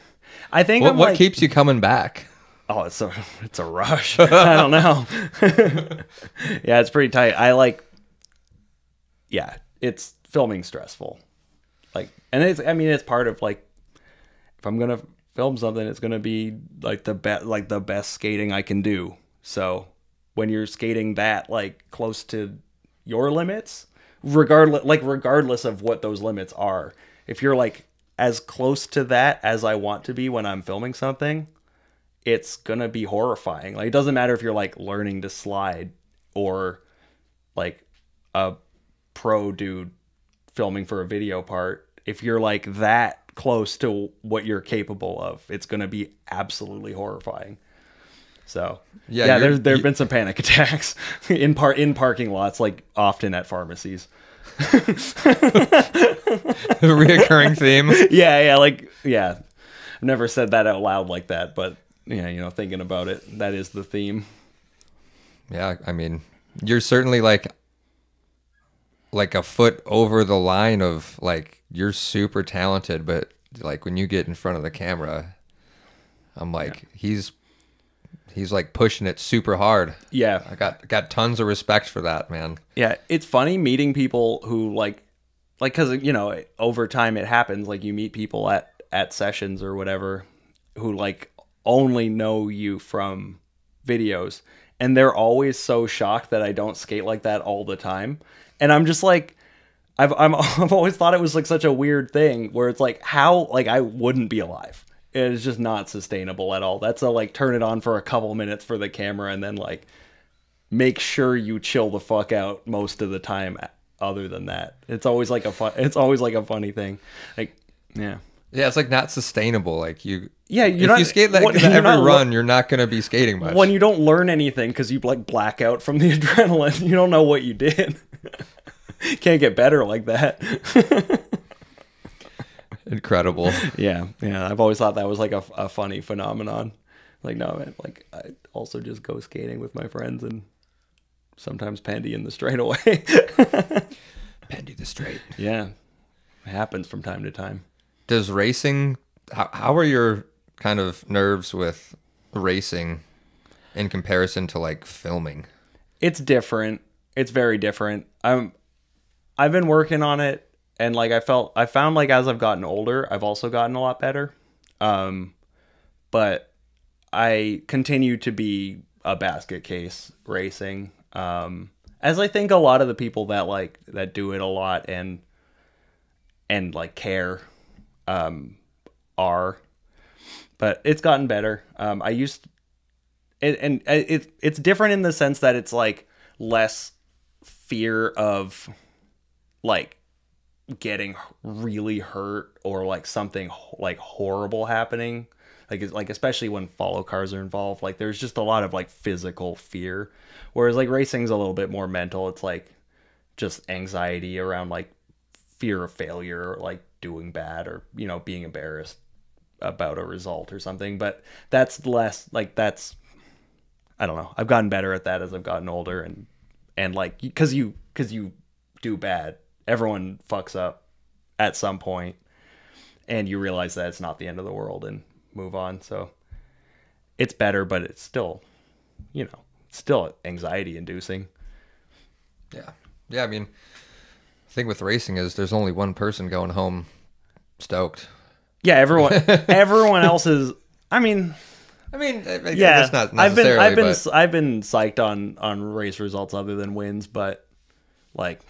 Speaker 2: I think
Speaker 1: what keeps you coming back?
Speaker 2: Oh, it's a rush. I don't know. Yeah, it's pretty tight. It's filming stressful. Like, and it's part of like, if I'm gonna film something, it's gonna be like the best skating I can do. So when you're skating that like close to your limits, regardless of what those limits are, if you're like as close to that as I want to be when I'm filming something, it's gonna be horrifying. Like, it doesn't matter if you're like learning to slide or like a pro dude filming for a video part. If you're like that close to what you're capable of, it's gonna be absolutely horrifying. So yeah, there've been some panic attacks in parking lots, like often at pharmacies.
Speaker 1: Reoccurring theme.
Speaker 2: Yeah. I've never said that out loud like that, but yeah, thinking about it, that is the theme.
Speaker 1: Yeah, I mean, you're certainly like a foot over the line of like, you're super talented, but like when you get in front of the camera, I'm like, he's like pushing it super hard.
Speaker 2: Yeah.
Speaker 1: I got tons of respect for that, man.
Speaker 2: Yeah, it's funny meeting people who like cuz over time it happens, like you meet people at sessions or whatever who like only know you from videos, and they're always so shocked that I don't skate like that all the time. And I'm just like, I've always thought it was like such a weird thing where it's like, how, like, I wouldn't be alive. It's just not sustainable at all. That's a like turn it on for a couple minutes for the camera and then like make sure you chill the fuck out most of the time. Other than that, it's always like a funny thing. Like, yeah.
Speaker 1: Yeah, it's like not sustainable. Like you,
Speaker 2: Yeah,
Speaker 1: if you skate like every run, you're not going to be skating much.
Speaker 2: When you don't learn anything because you like black out from the adrenaline, you don't know what you did. Can't get better like that.
Speaker 1: Incredible.
Speaker 2: Yeah. I've always thought that was like a funny phenomenon. Like, no, man, like I also just go skating with my friends and sometimes Pandy in the straightaway.
Speaker 1: Pandy the straight.
Speaker 2: Yeah, it happens from time to time.
Speaker 1: Does racing, how are your kind of nerves with racing in comparison to like filming?
Speaker 2: It's different. It's very different. I've been working on it, and like I found like as I've gotten older, I've also gotten a lot better. But I continue to be a basket case racing. As I think a lot of the people that do it a lot and like care are, but it's gotten better. It's different in the sense that it's like less fear of like getting really hurt or like something like horrible happening. Like especially when follow cars are involved, like there's just a lot of like physical fear. Whereas like racing's a little bit more mental. It's like just anxiety around like fear of failure or like doing bad or, you know, being embarrassed about a result or something. But that's less like that's, I don't know. I've gotten better at that as I've gotten older and like, cause you do bad. Everyone fucks up at some point and you realize that it's not the end of the world and move on. So it's better, but it's still, you know, still anxiety inducing.
Speaker 1: Yeah. I mean, the thing with racing is there's only one person going home stoked.
Speaker 2: Yeah. Everyone else is, I mean,
Speaker 1: yeah, that's not necessarily,
Speaker 2: I've been psyched on race results other than wins, but like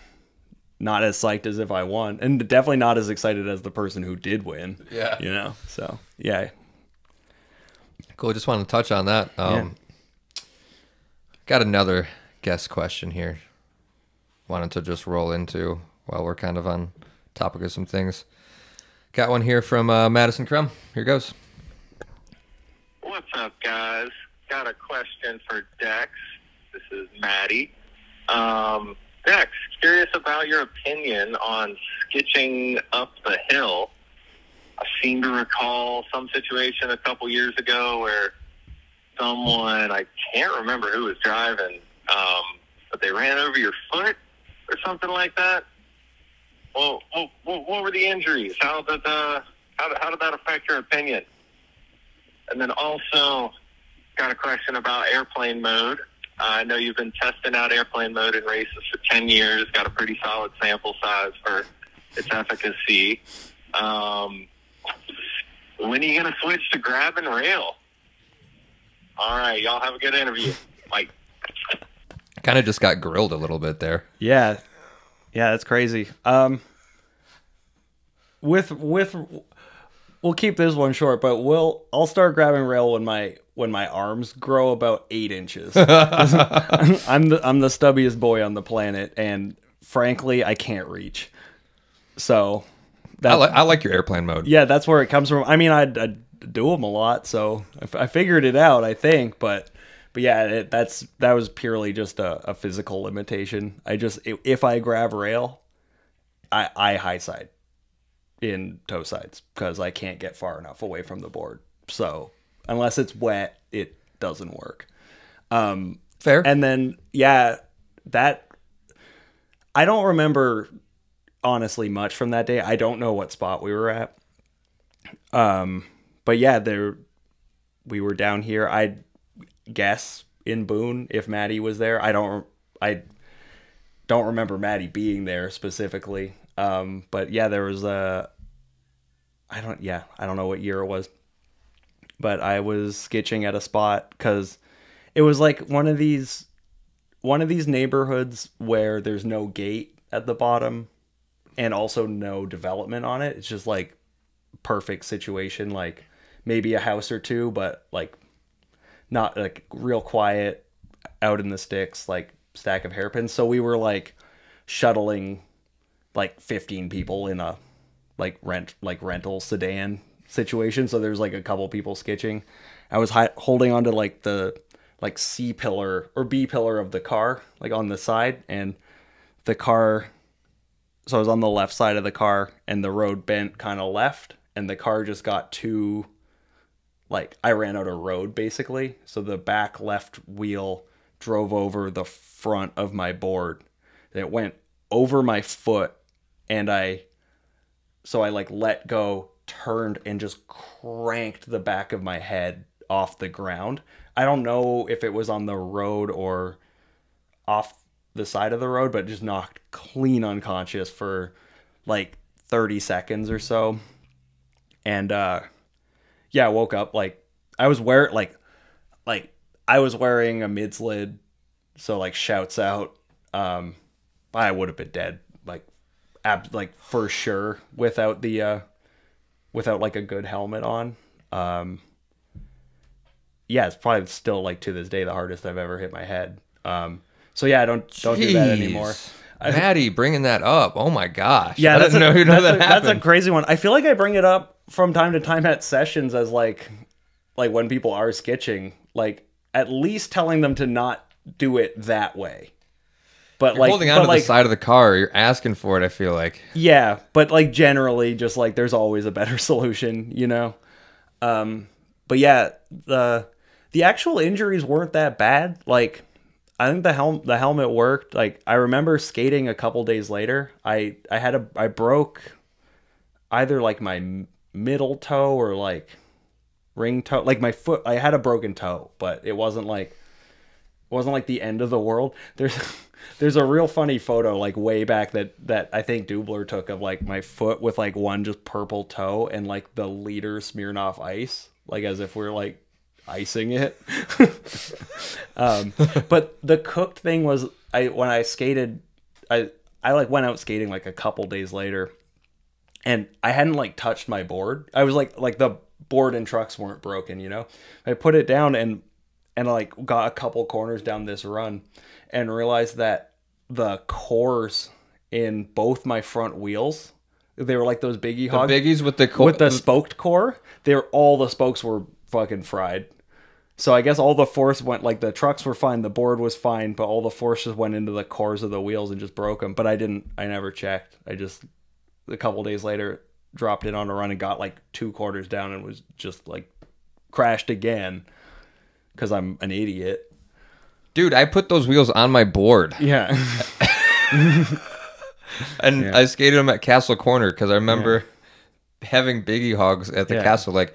Speaker 2: not as psyched as if I won, and definitely not as excited as the person who did win.
Speaker 1: Yeah.
Speaker 2: You know, so yeah.
Speaker 1: Cool. Just wanted to touch on that. Got another guest question here. Wanted to just roll into while we're kind of on topic of some things. Got one here from Madison Crum. Here goes.
Speaker 4: What's up, guys? Got a question for Dex. This is Maddie. Dex, curious about your opinion on skitching up the hill. I seem to recall some situation a couple years ago where someone, I can't remember who was driving, but they ran over your foot or something like that. Well, what were the injuries? How did that affect your opinion? And then also got a question about airplane mode. I know you've been testing out airplane mode in races for 10 years, got a pretty solid sample size for its efficacy. When are you going to switch to grab and rail? All right, y'all have a good interview. Bye.
Speaker 1: Kind of just got grilled a little bit there.
Speaker 2: Yeah, that's crazy. We'll keep this one short, but I'll start grabbing rail when my arms grow about 8 inches. I'm the stubbiest boy on the planet, and frankly, I can't reach. So
Speaker 1: I like your airplane mode.
Speaker 2: Yeah, that's where it comes from. I mean, I do them a lot, so I figured it out, I think. But yeah, that was purely just a physical limitation. If I grab rail, I high side in toe sides because I can't get far enough away from the board. So unless it's wet, it doesn't work.
Speaker 1: Fair.
Speaker 2: And then that I don't remember honestly much from that day. I don't know what spot we were at. But yeah, we were down here. I'd guess in Boone if Maddie was there. I don't remember Maddie being there specifically. But yeah, there was I don't know what year it was, but I was sketching at a spot because it was like one of these neighborhoods where there's no gate at the bottom and also no development on it. It's just like perfect situation, like maybe a house or two, but like not like real quiet out in the sticks, like stack of hairpins. So we were like shuttling like 15 people in a rental sedan situation. So there's like a couple people skitching. I was holding onto like the C pillar or B pillar of the car, like on the side, and the car. So I was on the left side of the car, and the road bent kind of left, and the car just got too, like, I ran out of road basically. So the back left wheel drove over the front of my board. It went over my foot, and I like let go, turned, and just cranked the back of my head off the ground. I don't know if it was on the road or off the side of the road, but just knocked clean unconscious for like 30 seconds or so. And I woke up like I was wearing a mid-slid, so like shouts out. I would have been dead like for sure without like a good helmet on. It's probably still like to this day the hardest I've ever hit my head. So yeah, don't do that anymore.
Speaker 1: Maddie, bringing that up. Oh my gosh.
Speaker 2: Yeah,
Speaker 1: I didn't know that happened.
Speaker 2: That's a crazy one. I feel like I bring it up from time to time at sessions as like when people are sketching, like at least telling them to not do it that way. But
Speaker 1: you're holding onto the side of the car, you're asking for it, I feel like.
Speaker 2: Yeah, but like generally just like there's always a better solution, you know? But yeah, the actual injuries weren't that bad. Like I think the helmet worked. Like I remember skating a couple days later. I broke either like my middle toe or like ring toe. Like my foot, I had a broken toe, but it wasn't like the end of the world. There's a real funny photo like way back that I think Dubler took of like my foot with like one just purple toe and like the liter Smirnoff Ice, like as if we're like icing it. But the cooked thing was when I skated, I like went out skating like a couple days later, and I hadn't like touched my board. I was like the board and trucks weren't broken, you know. I put it down and I like got a couple corners down this run and realized that the cores in both my front wheels, they were like those biggie hogs.
Speaker 1: The biggies with the
Speaker 2: spoked core. All the spokes were fucking fried. So I guess all the force went, like the trucks were fine, the board was fine, but all the force just went into the cores of the wheels and just broke them. But I never checked. I just, a couple days later, dropped it on a run and got like 2 quarters down and was just like crashed again because I'm an idiot.
Speaker 1: Dude, I put those wheels on my board.
Speaker 2: Yeah.
Speaker 1: And I skated them at Castle Corner because I remember having biggie hogs at the castle, like,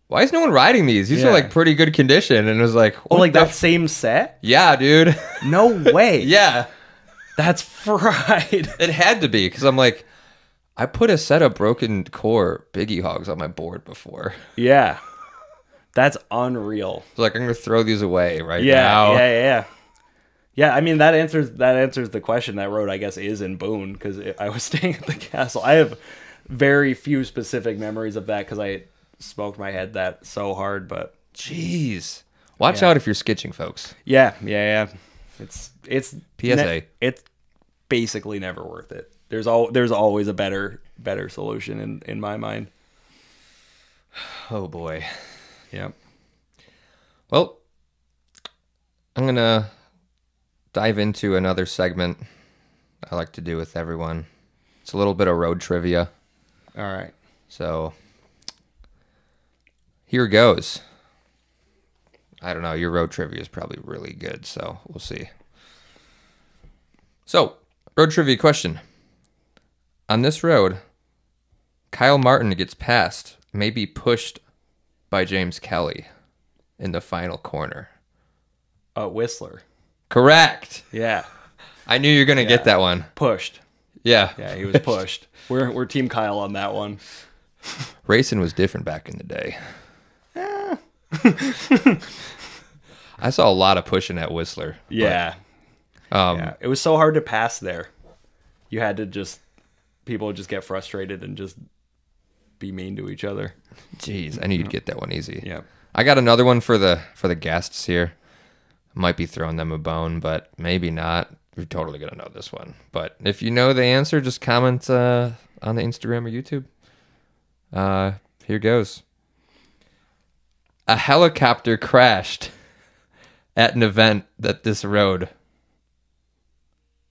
Speaker 1: why is no one riding these? These are like pretty good condition. And it was like,
Speaker 2: like that same set?
Speaker 1: Yeah, dude.
Speaker 2: No way.
Speaker 1: Yeah.
Speaker 2: That's fried.
Speaker 1: It had to be because I'm like, I put a set of broken core biggie hogs on my board before.
Speaker 2: Yeah. That's unreal.
Speaker 1: So like, I'm going to throw these away now.
Speaker 2: Yeah, I mean, that answers the question. That road, I guess, is in Boone because I was staying at the castle. I have very few specific memories of that because I smoked my head that so hard, but
Speaker 1: jeez, watch out if you're skitching, folks.
Speaker 2: Yeah. It's
Speaker 1: PSA.
Speaker 2: It's basically never worth it. There's always a better solution in my mind.
Speaker 1: Oh boy.
Speaker 2: Yeah.
Speaker 1: Well, I'm gonna dive into another segment I like to do with everyone. It's a little bit of road trivia.
Speaker 2: All right.
Speaker 1: So here goes. I don't know. Your road trivia is probably really good, so we'll see. So, road trivia question. On this road, Kyle Martin gets passed, maybe pushed by James Kelly in the final corner.
Speaker 2: Whistler.
Speaker 1: Correct.
Speaker 2: Yeah.
Speaker 1: I knew you were going to get that one.
Speaker 2: Pushed.
Speaker 1: Yeah.
Speaker 2: Yeah, he was pushed. We're Team Kyle on that one.
Speaker 1: Racing was different back in the day. I saw a lot of pushing at Whistler.
Speaker 2: Yeah. It was so hard to pass there. You had to people would just get frustrated and just be mean to each other.
Speaker 1: Jeez, I knew you'd get that one easy.
Speaker 2: Yeah.
Speaker 1: I got another one for the guests here. Might be throwing them a bone, but maybe not. You're totally gonna know this one. But if you know the answer, just comment on the Instagram or YouTube. Here goes. A helicopter crashed at an event that this road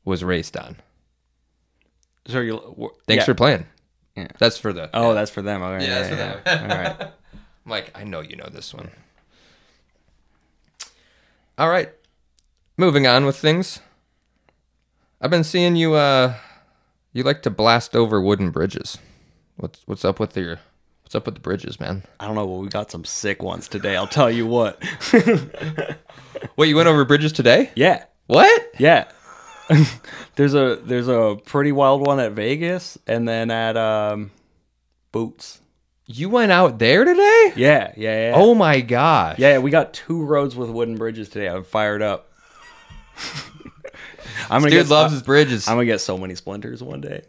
Speaker 1: was raced on.
Speaker 2: So you
Speaker 1: Thanks for playing.
Speaker 2: Yeah.
Speaker 1: That's for the...
Speaker 2: Oh, that's for them. Okay.
Speaker 1: Yeah, that's for them.
Speaker 2: All right.
Speaker 1: I'm like, I know you know this one. All right. Moving on with things. I've been seeing you, you like to blast over wooden bridges. What's up with the bridges, man?
Speaker 2: I don't know, but we got some sick ones today. I'll tell you what.
Speaker 1: Wait, you went over bridges today?
Speaker 2: Yeah.
Speaker 1: What?
Speaker 2: Yeah. There's a pretty wild one at Vegas, and then at Boots.
Speaker 1: You went out there today?
Speaker 2: Yeah.
Speaker 1: Oh my gosh.
Speaker 2: Yeah, we got 2 roads with wooden bridges today. I'm fired up.
Speaker 1: Dude loves his bridges.
Speaker 2: I'm gonna get so many splinters one day.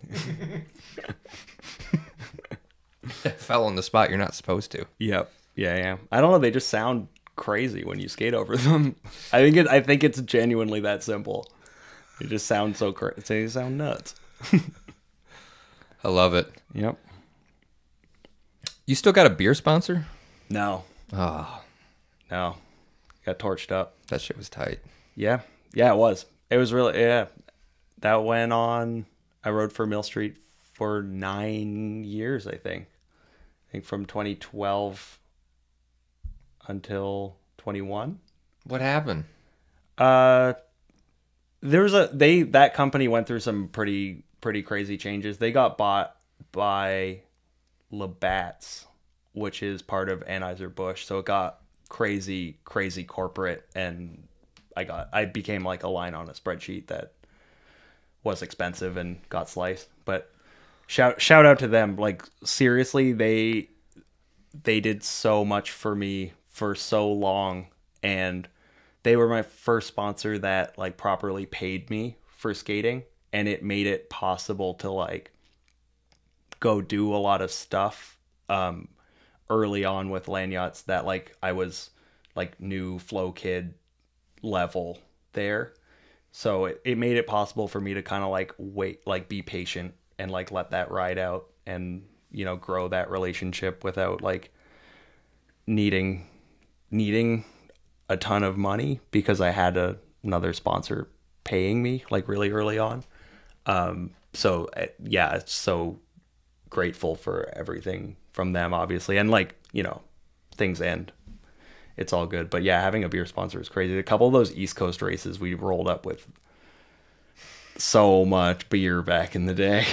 Speaker 1: Fell on the spot you're not supposed to.
Speaker 2: Yep. Yeah. I don't know. They just sound crazy when you skate over them. I think it's genuinely that simple. They just sound so crazy. They sound nuts.
Speaker 1: I love it.
Speaker 2: Yep.
Speaker 1: You still got a beer sponsor?
Speaker 2: No.
Speaker 1: Oh,
Speaker 2: No. Got torched up.
Speaker 1: that shit was tight.
Speaker 2: Yeah. Yeah, it was. It was really, yeah. That went on, I rode for Mill Street for 9 years, I think. I think from 2012 until 21.
Speaker 1: What happened?
Speaker 2: That company went through some pretty crazy changes. They got bought by Labatt's, which is part of Anheuser-Busch. So it got crazy corporate, and I became like a line on a spreadsheet that was expensive and got sliced. But shout out to them. Like, seriously, they did so much for me for so long, and they were my first sponsor that like properly paid me for skating, and it made it possible to like go do a lot of stuff early on with Lanyards that like I was like new flow kid level there. So it made it possible for me to kind of like wait, like be patient and like let that ride out and, you know, grow that relationship without like needing a ton of money, because I had another sponsor paying me like really early on. So yeah, it's so grateful for everything from them, obviously. And like, you know, things end. It's all good. But yeah, having a beer sponsor is crazy. A couple of those East Coast races, we rolled up with so much beer back in the day.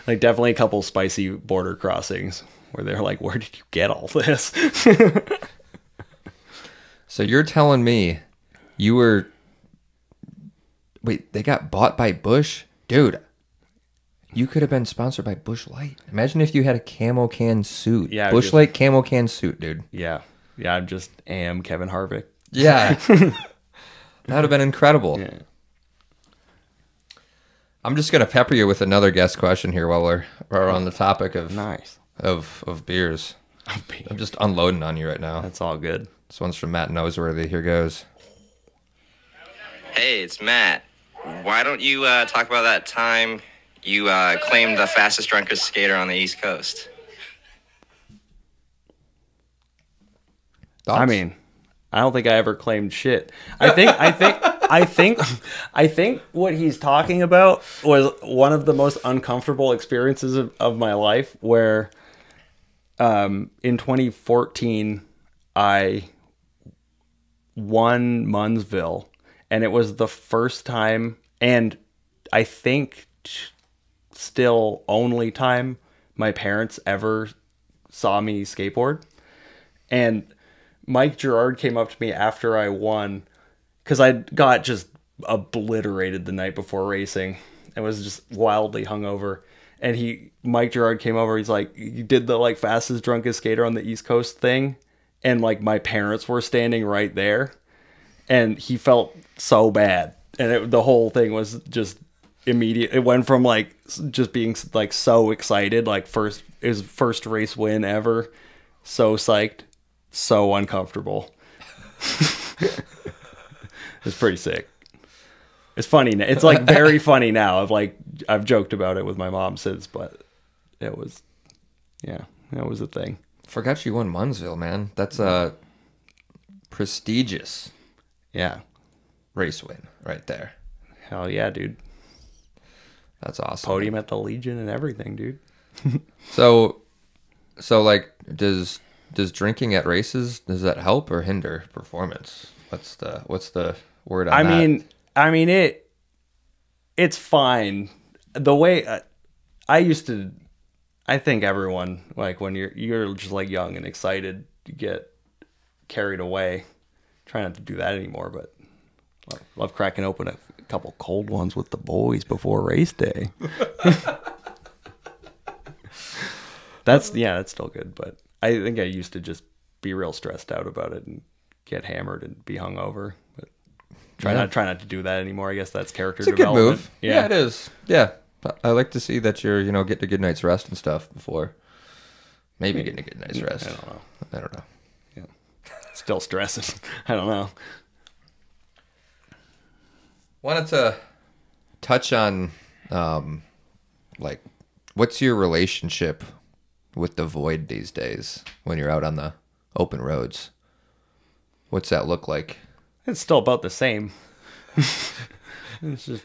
Speaker 2: Like definitely a couple spicy border crossings where they're like, where did you get all this?
Speaker 1: So you're telling me you were... Wait, they got bought by Busch? Dude, you could have been sponsored by Busch Light. Imagine if you had a camo can suit.
Speaker 2: Yeah,
Speaker 1: Busch Light camo can suit, dude.
Speaker 2: Yeah, I just am Kevin Harvick.
Speaker 1: Yeah. That would have been incredible.
Speaker 2: Yeah.
Speaker 1: I'm just going to pepper you with another guest question here while we're on the topic of
Speaker 2: Nice.
Speaker 1: of beers. I'm just unloading on you right now.
Speaker 2: That's all good.
Speaker 1: This one's from Matt Noseworthy. Here goes.
Speaker 5: Hey, it's Matt. Why don't you talk about that time you claimed the fastest, drunkest skater on the East Coast?
Speaker 1: Thoughts?
Speaker 2: I mean, I don't think I ever claimed shit. I think what he's talking about was one of the most uncomfortable experiences of my life, where in 2014 I won Munsville, and it was the first time, and I think still only time, my parents ever saw me skateboard. And Mike Gerard came up to me after I won, because I got just obliterated the night before racing. I was just wildly hungover. And Mike Gerard came over. He's like, you did the like fastest, drunkest skater on the East Coast thing. And like my parents were standing right there. And he felt so bad. And the whole thing was just immediate. It went from like just being like so excited, like his first race win ever. So psyched. So uncomfortable. It's pretty sick. It's funny. It's like very funny now. I've joked about it with my mom since, but it was, yeah, that was a thing.
Speaker 1: Forgot you won Munsville, man. That's a prestigious race win right there.
Speaker 2: Hell yeah, dude.
Speaker 1: That's awesome.
Speaker 2: Podium at the Legion and everything, dude.
Speaker 1: So like, does drinking at races, does that help or hinder performance? What's the word on that?
Speaker 2: I mean it's fine. The way I think everyone, like, when you're just like young and excited, you get carried away. Try not to do that anymore, but love cracking open a couple cold ones with the boys before race day. That's still good, but I think I used to just be real stressed out about it and get hammered and be hungover. But try not to do that anymore. I guess that's character development.
Speaker 1: Good move. Yeah, it is. Yeah. I like to see that you're, getting a good night's rest and stuff before. Maybe getting a good night's rest. I don't know.
Speaker 2: Yeah. Still stressing. I don't know.
Speaker 1: Wanted to touch on, like, what's your relationship with the void these days when you're out on the open roads? What's that look like?
Speaker 2: It's still about the same. It's just...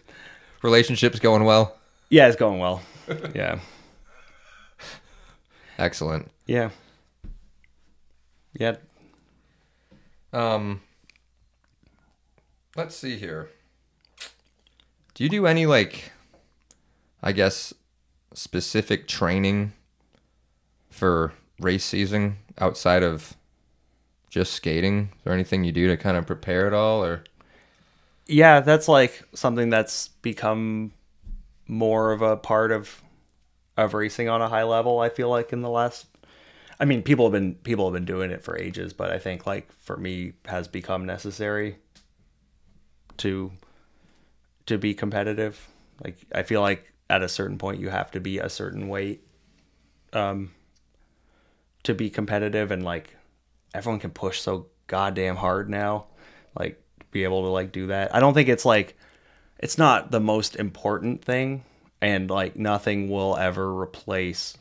Speaker 1: Relationships going well?
Speaker 2: Yeah, it's going well. Yeah.
Speaker 1: Excellent.
Speaker 2: Yeah. Yeah.
Speaker 1: Let's see here. Do you do any, like, I guess, specific training for race season outside of just skating? Is there anything you do to kind of prepare at all, or?
Speaker 2: Yeah, that's like something that's become more of a part of racing on a high level. I feel like in the last, I mean, people have been doing it for ages, but I think, like, for me, has become necessary to be competitive. Like, I feel like at a certain point you have to be a certain weight to be competitive, and, like, everyone can push so goddamn hard now, like, be able to, like, do that. I don't think it's, like, it's not the most important thing, and, like, nothing will ever replace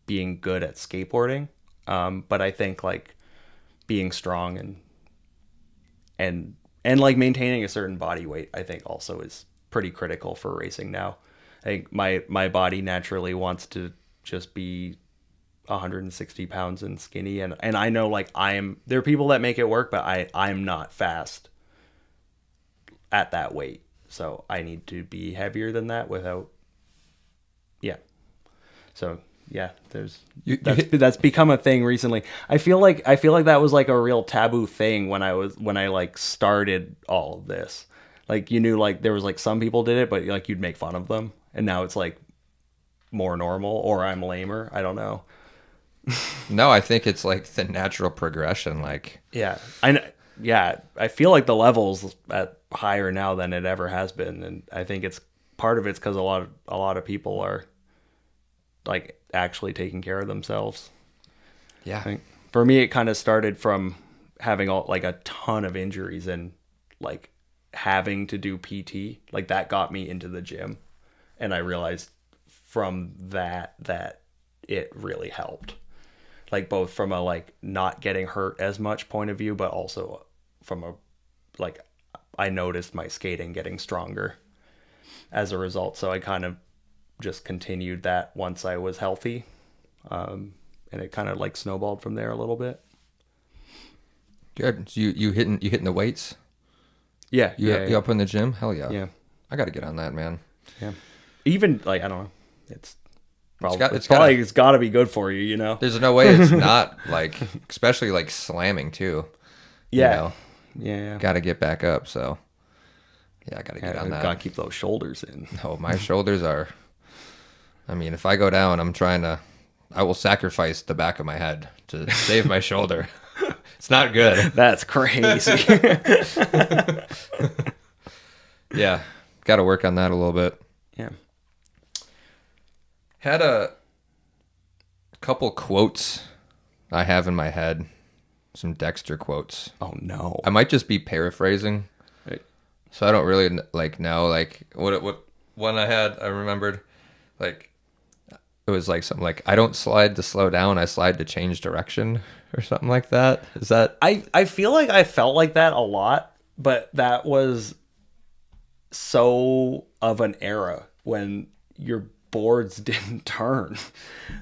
Speaker 2: being good at skateboarding. But I think, like, being strong and like maintaining a certain body weight, I think also is pretty critical for racing now. I think my body naturally wants to just be 160 pounds and skinny, and I know, like, there are people that make it work, but I'm not fast at that weight, so I need to be heavier than that without, so yeah, that's become a thing recently. I feel like that was, like, a real taboo thing when I like started all of this. Like, you knew, like, there was, like, some people did it, but, like, you'd make fun of them, and now it's, like, more normal, or I'm lamer. I don't know.
Speaker 1: No, I think it's, like, the natural progression. Like,
Speaker 2: I feel like the level's at higher now than it ever has been, and I think it's part of it's because a lot of people are, like, actually taking care of themselves.
Speaker 1: Yeah.
Speaker 2: I think for me, it kind of started from having a ton of injuries and, like, having to do PT. Like, that got me into the gym, and I realized from that it really helped. Like, both from a, like, not getting hurt as much point of view, but also from a, like, I noticed my skating getting stronger as a result. So I kind of just continued that once I was healthy. And it kind of, like, snowballed from there a little bit.
Speaker 1: Good. So you hitting the weights?
Speaker 2: Yeah.
Speaker 1: You up in the gym? Hell yeah.
Speaker 2: Yeah.
Speaker 1: I got to get on that, man.
Speaker 2: Yeah. Even, like, I don't know. It's
Speaker 1: It's
Speaker 2: got to be good for you, you know?
Speaker 1: There's no way it's not, like, especially, like, slamming too.
Speaker 2: Yeah.
Speaker 1: You know?
Speaker 2: Yeah.
Speaker 1: Got to get back up, so yeah, I got to get on that.
Speaker 2: Got to keep those shoulders in.
Speaker 1: Oh, my shoulders are, I mean, if I go down, I will sacrifice the back of my head to save my shoulder. It's not good.
Speaker 2: That's crazy.
Speaker 1: Yeah. Got to work on that a little bit.
Speaker 2: Yeah.
Speaker 1: Had a couple quotes I have in my head. Some Dexter quotes.
Speaker 2: Oh, no.
Speaker 1: I might just be paraphrasing.
Speaker 2: Right.
Speaker 1: So I don't really, like, know, like, what one I remembered, like, it was like something like, I don't slide to slow down, I slide to change direction or something like that. Is that?
Speaker 2: I feel like I felt like that a lot, but that was so of an era when your boards didn't turn.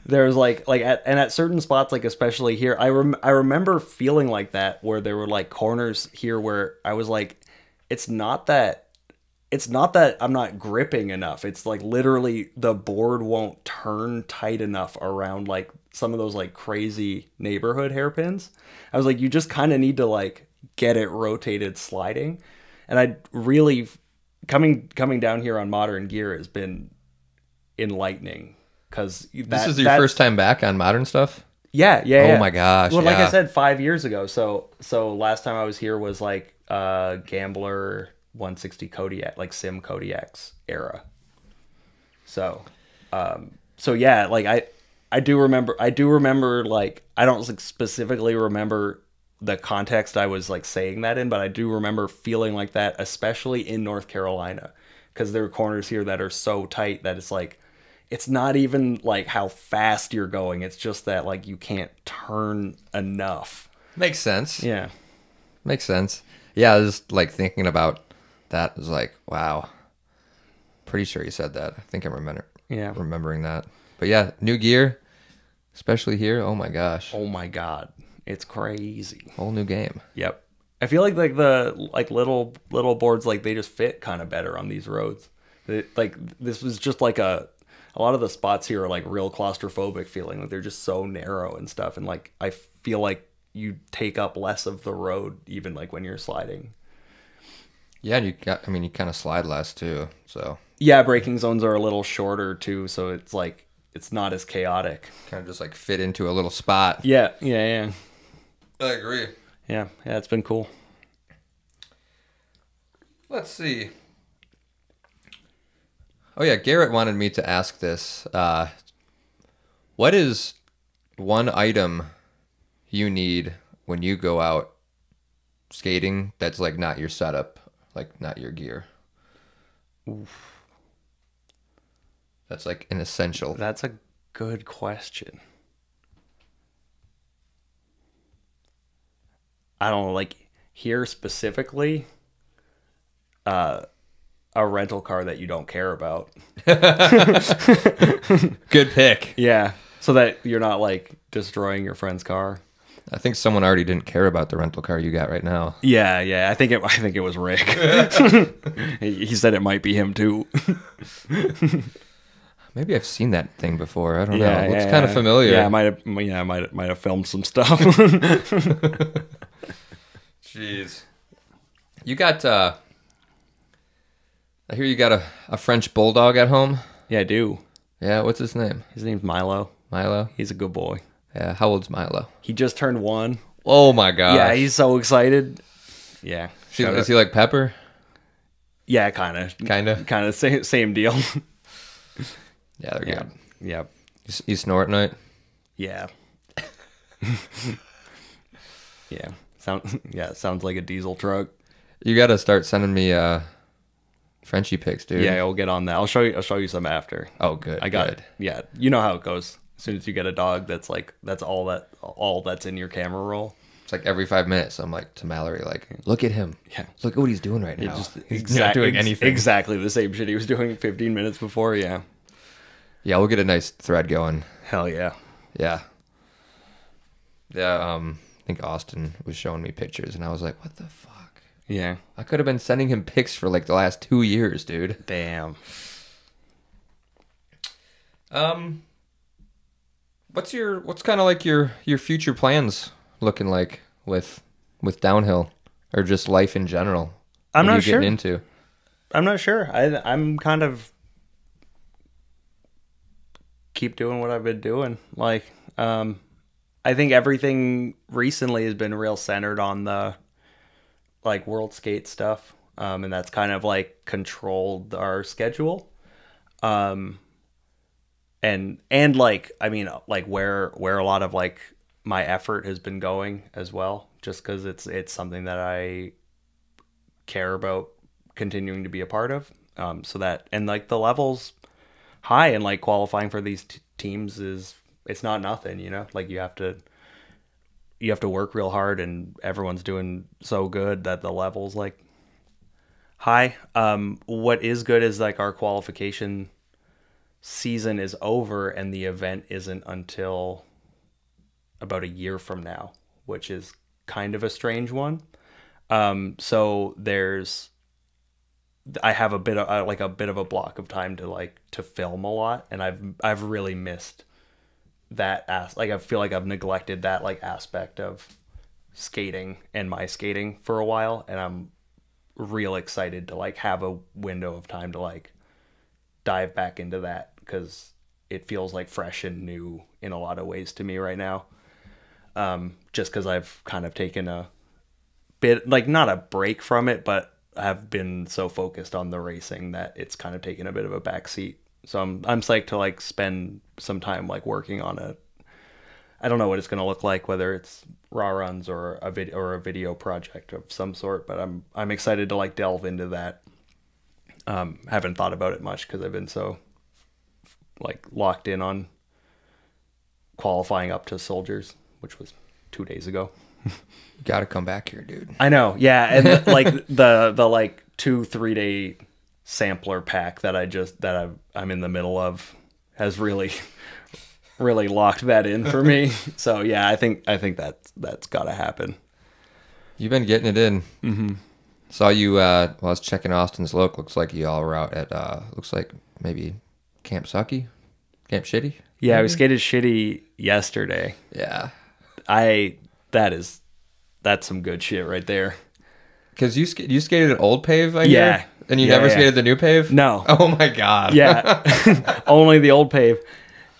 Speaker 2: There's at certain spots, like especially here, I remember feeling like that, where there were like corners here where I was like, it's not that I'm not gripping enough. It's like literally the board won't turn tight enough around like some of those like crazy neighborhood hairpins. I was like, you just kind of need to like get it rotated sliding. And I really coming down here on modern gear has been enlightening, because
Speaker 1: This is your first time back on modern stuff?
Speaker 2: Yeah.
Speaker 1: Oh my gosh.
Speaker 2: Well, like
Speaker 1: yeah.
Speaker 2: I said, 5 years ago. So last time I was here was like Gambler 160 Kodiak, like Sim Kodiaks era. So yeah, like I do remember like, I don't like specifically remember the context I was like saying that in, but I do remember feeling like that, especially in North Carolina, because there are corners here that are so tight that it's like, it's not even like how fast you're going. It's just that like you can't turn enough.
Speaker 1: Makes sense.
Speaker 2: Yeah.
Speaker 1: Makes sense. Yeah, I was just like thinking about that. I was like, wow. Pretty sure you said that. I think I'm remembering that. But yeah, new gear, especially here. Oh my gosh.
Speaker 2: Oh my God. It's crazy.
Speaker 1: Whole new game.
Speaker 2: Yep. I feel like the like little boards, like they just fit kind of better on these roads. Like this was just like a lot of the spots here are like real claustrophobic feeling, like they're just so narrow and stuff, and like I feel like you take up less of the road even like when you're sliding.
Speaker 1: Yeah, and you kind of slide less too. So
Speaker 2: yeah, braking zones are a little shorter too, so it's like it's not as chaotic.
Speaker 1: Kind of just like fit into a little spot.
Speaker 2: Yeah.
Speaker 1: I agree.
Speaker 2: Yeah, it's been cool.
Speaker 1: Let's see. Oh yeah, Garrett wanted me to ask this. What is one item you need when you go out skating that's like not your setup, like not your gear?
Speaker 2: Oof.
Speaker 1: That's like an essential.
Speaker 2: That's a good question. I don't know, like here specifically, a rental car that you don't care about.
Speaker 1: Good pick.
Speaker 2: Yeah, so that you're not like destroying your friend's car.
Speaker 1: I think someone already didn't care about the rental car you got right now.
Speaker 2: Yeah. I think it was Rick. He said it might be him too.
Speaker 1: Maybe I've seen that thing before. I don't know. It looks kind of familiar.
Speaker 2: Yeah, I might have filmed some stuff.
Speaker 1: Jeez. You got I hear you got a French bulldog at home?
Speaker 2: Yeah, I do.
Speaker 1: Yeah, what's his name?
Speaker 2: His name's Milo.
Speaker 1: Milo?
Speaker 2: He's a good boy.
Speaker 1: Yeah, how old's Milo?
Speaker 2: He just turned 1.
Speaker 1: Oh my gosh.
Speaker 2: Yeah, he's so excited. Yeah.
Speaker 1: Is he like Pepper?
Speaker 2: Yeah, kind of. Kind of same deal.
Speaker 1: Yeah, they're good.
Speaker 2: Yeah.
Speaker 1: You snort at night?
Speaker 2: Yeah. Yeah. Sounds like a diesel truck.
Speaker 1: You got to start sending me Frenchie pics, dude.
Speaker 2: Yeah, I'll get on that. I'll show you some after.
Speaker 1: Oh, good.
Speaker 2: I got
Speaker 1: it.
Speaker 2: Yeah, you know how it goes. As soon as you get a dog, that's all that's in your camera roll.
Speaker 1: It's like every 5 minutes, I'm like to Mallory, like, look at him.
Speaker 2: Yeah.
Speaker 1: Look at what he's doing right now.
Speaker 2: He's
Speaker 1: not doing anything.
Speaker 2: Exactly the same shit he was doing 15 minutes before. Yeah.
Speaker 1: Yeah, we'll get a nice thread going.
Speaker 2: Hell yeah.
Speaker 1: Yeah. Yeah. I think Austin was showing me pictures, and I was like, what the fuck?
Speaker 2: Yeah.
Speaker 1: I could have been sending him pics for like the last 2 years, dude.
Speaker 2: Damn.
Speaker 1: What's kind of like your future plans looking like with downhill or just life in general?
Speaker 2: I'm
Speaker 1: what are
Speaker 2: not
Speaker 1: you
Speaker 2: sure.
Speaker 1: Getting into?
Speaker 2: I'm not sure. I'm kind of keep doing what I've been doing. Like, I think everything recently has been real centered on the like world skate stuff, and that's kind of like controlled our schedule. And like, I mean, like where a lot of like my effort has been going as well, just because it's something that I care about continuing to be a part of. So that, and like the levels high, and like qualifying for these teams it's not nothing, you know. Like you have to work real hard, and everyone's doing so good that the level's like high. What is good is like our qualification season is over, and the event isn't until about a year from now, which is kind of a strange one. So I have a bit of a block of time to film a lot, and I've really missed that I feel like I've neglected that like aspect of skating and my skating for a while, and I'm real excited to like have a window of time to like dive back into that, because it feels like fresh and new in a lot of ways to me right now. Just because I've kind of taken a bit, like not a break from it, but I've been so focused on the racing that it's kind of taken a bit of a backseat. So I'm psyched to like spend some time like working on I don't know what it's going to look like, whether it's raw runs or a video project of some sort, but I'm excited to like delve into that. Haven't thought about it much because I've been so like locked in on qualifying up to Soldiers, which was 2 days ago.
Speaker 1: Got to come back here, dude.
Speaker 2: I know. Yeah. And like the like 2-3 day sampler pack that I'm in the middle of has really locked that in for me. So yeah, I think that's got to happen.
Speaker 1: You've been getting it in. Mm-hmm. Saw you while I was checking Austin's look. Looks like you all were out at looks like maybe Camp Sucky, Camp Shitty.
Speaker 2: Yeah,
Speaker 1: maybe?
Speaker 2: we skated Shitty yesterday.
Speaker 1: Yeah,
Speaker 2: that's some good shit right there.
Speaker 1: Because you skated at Old Pave, I
Speaker 2: yeah,
Speaker 1: hear? And you never skated the new pave?
Speaker 2: No.
Speaker 1: Oh my god.
Speaker 2: Yeah, only the Old Pave.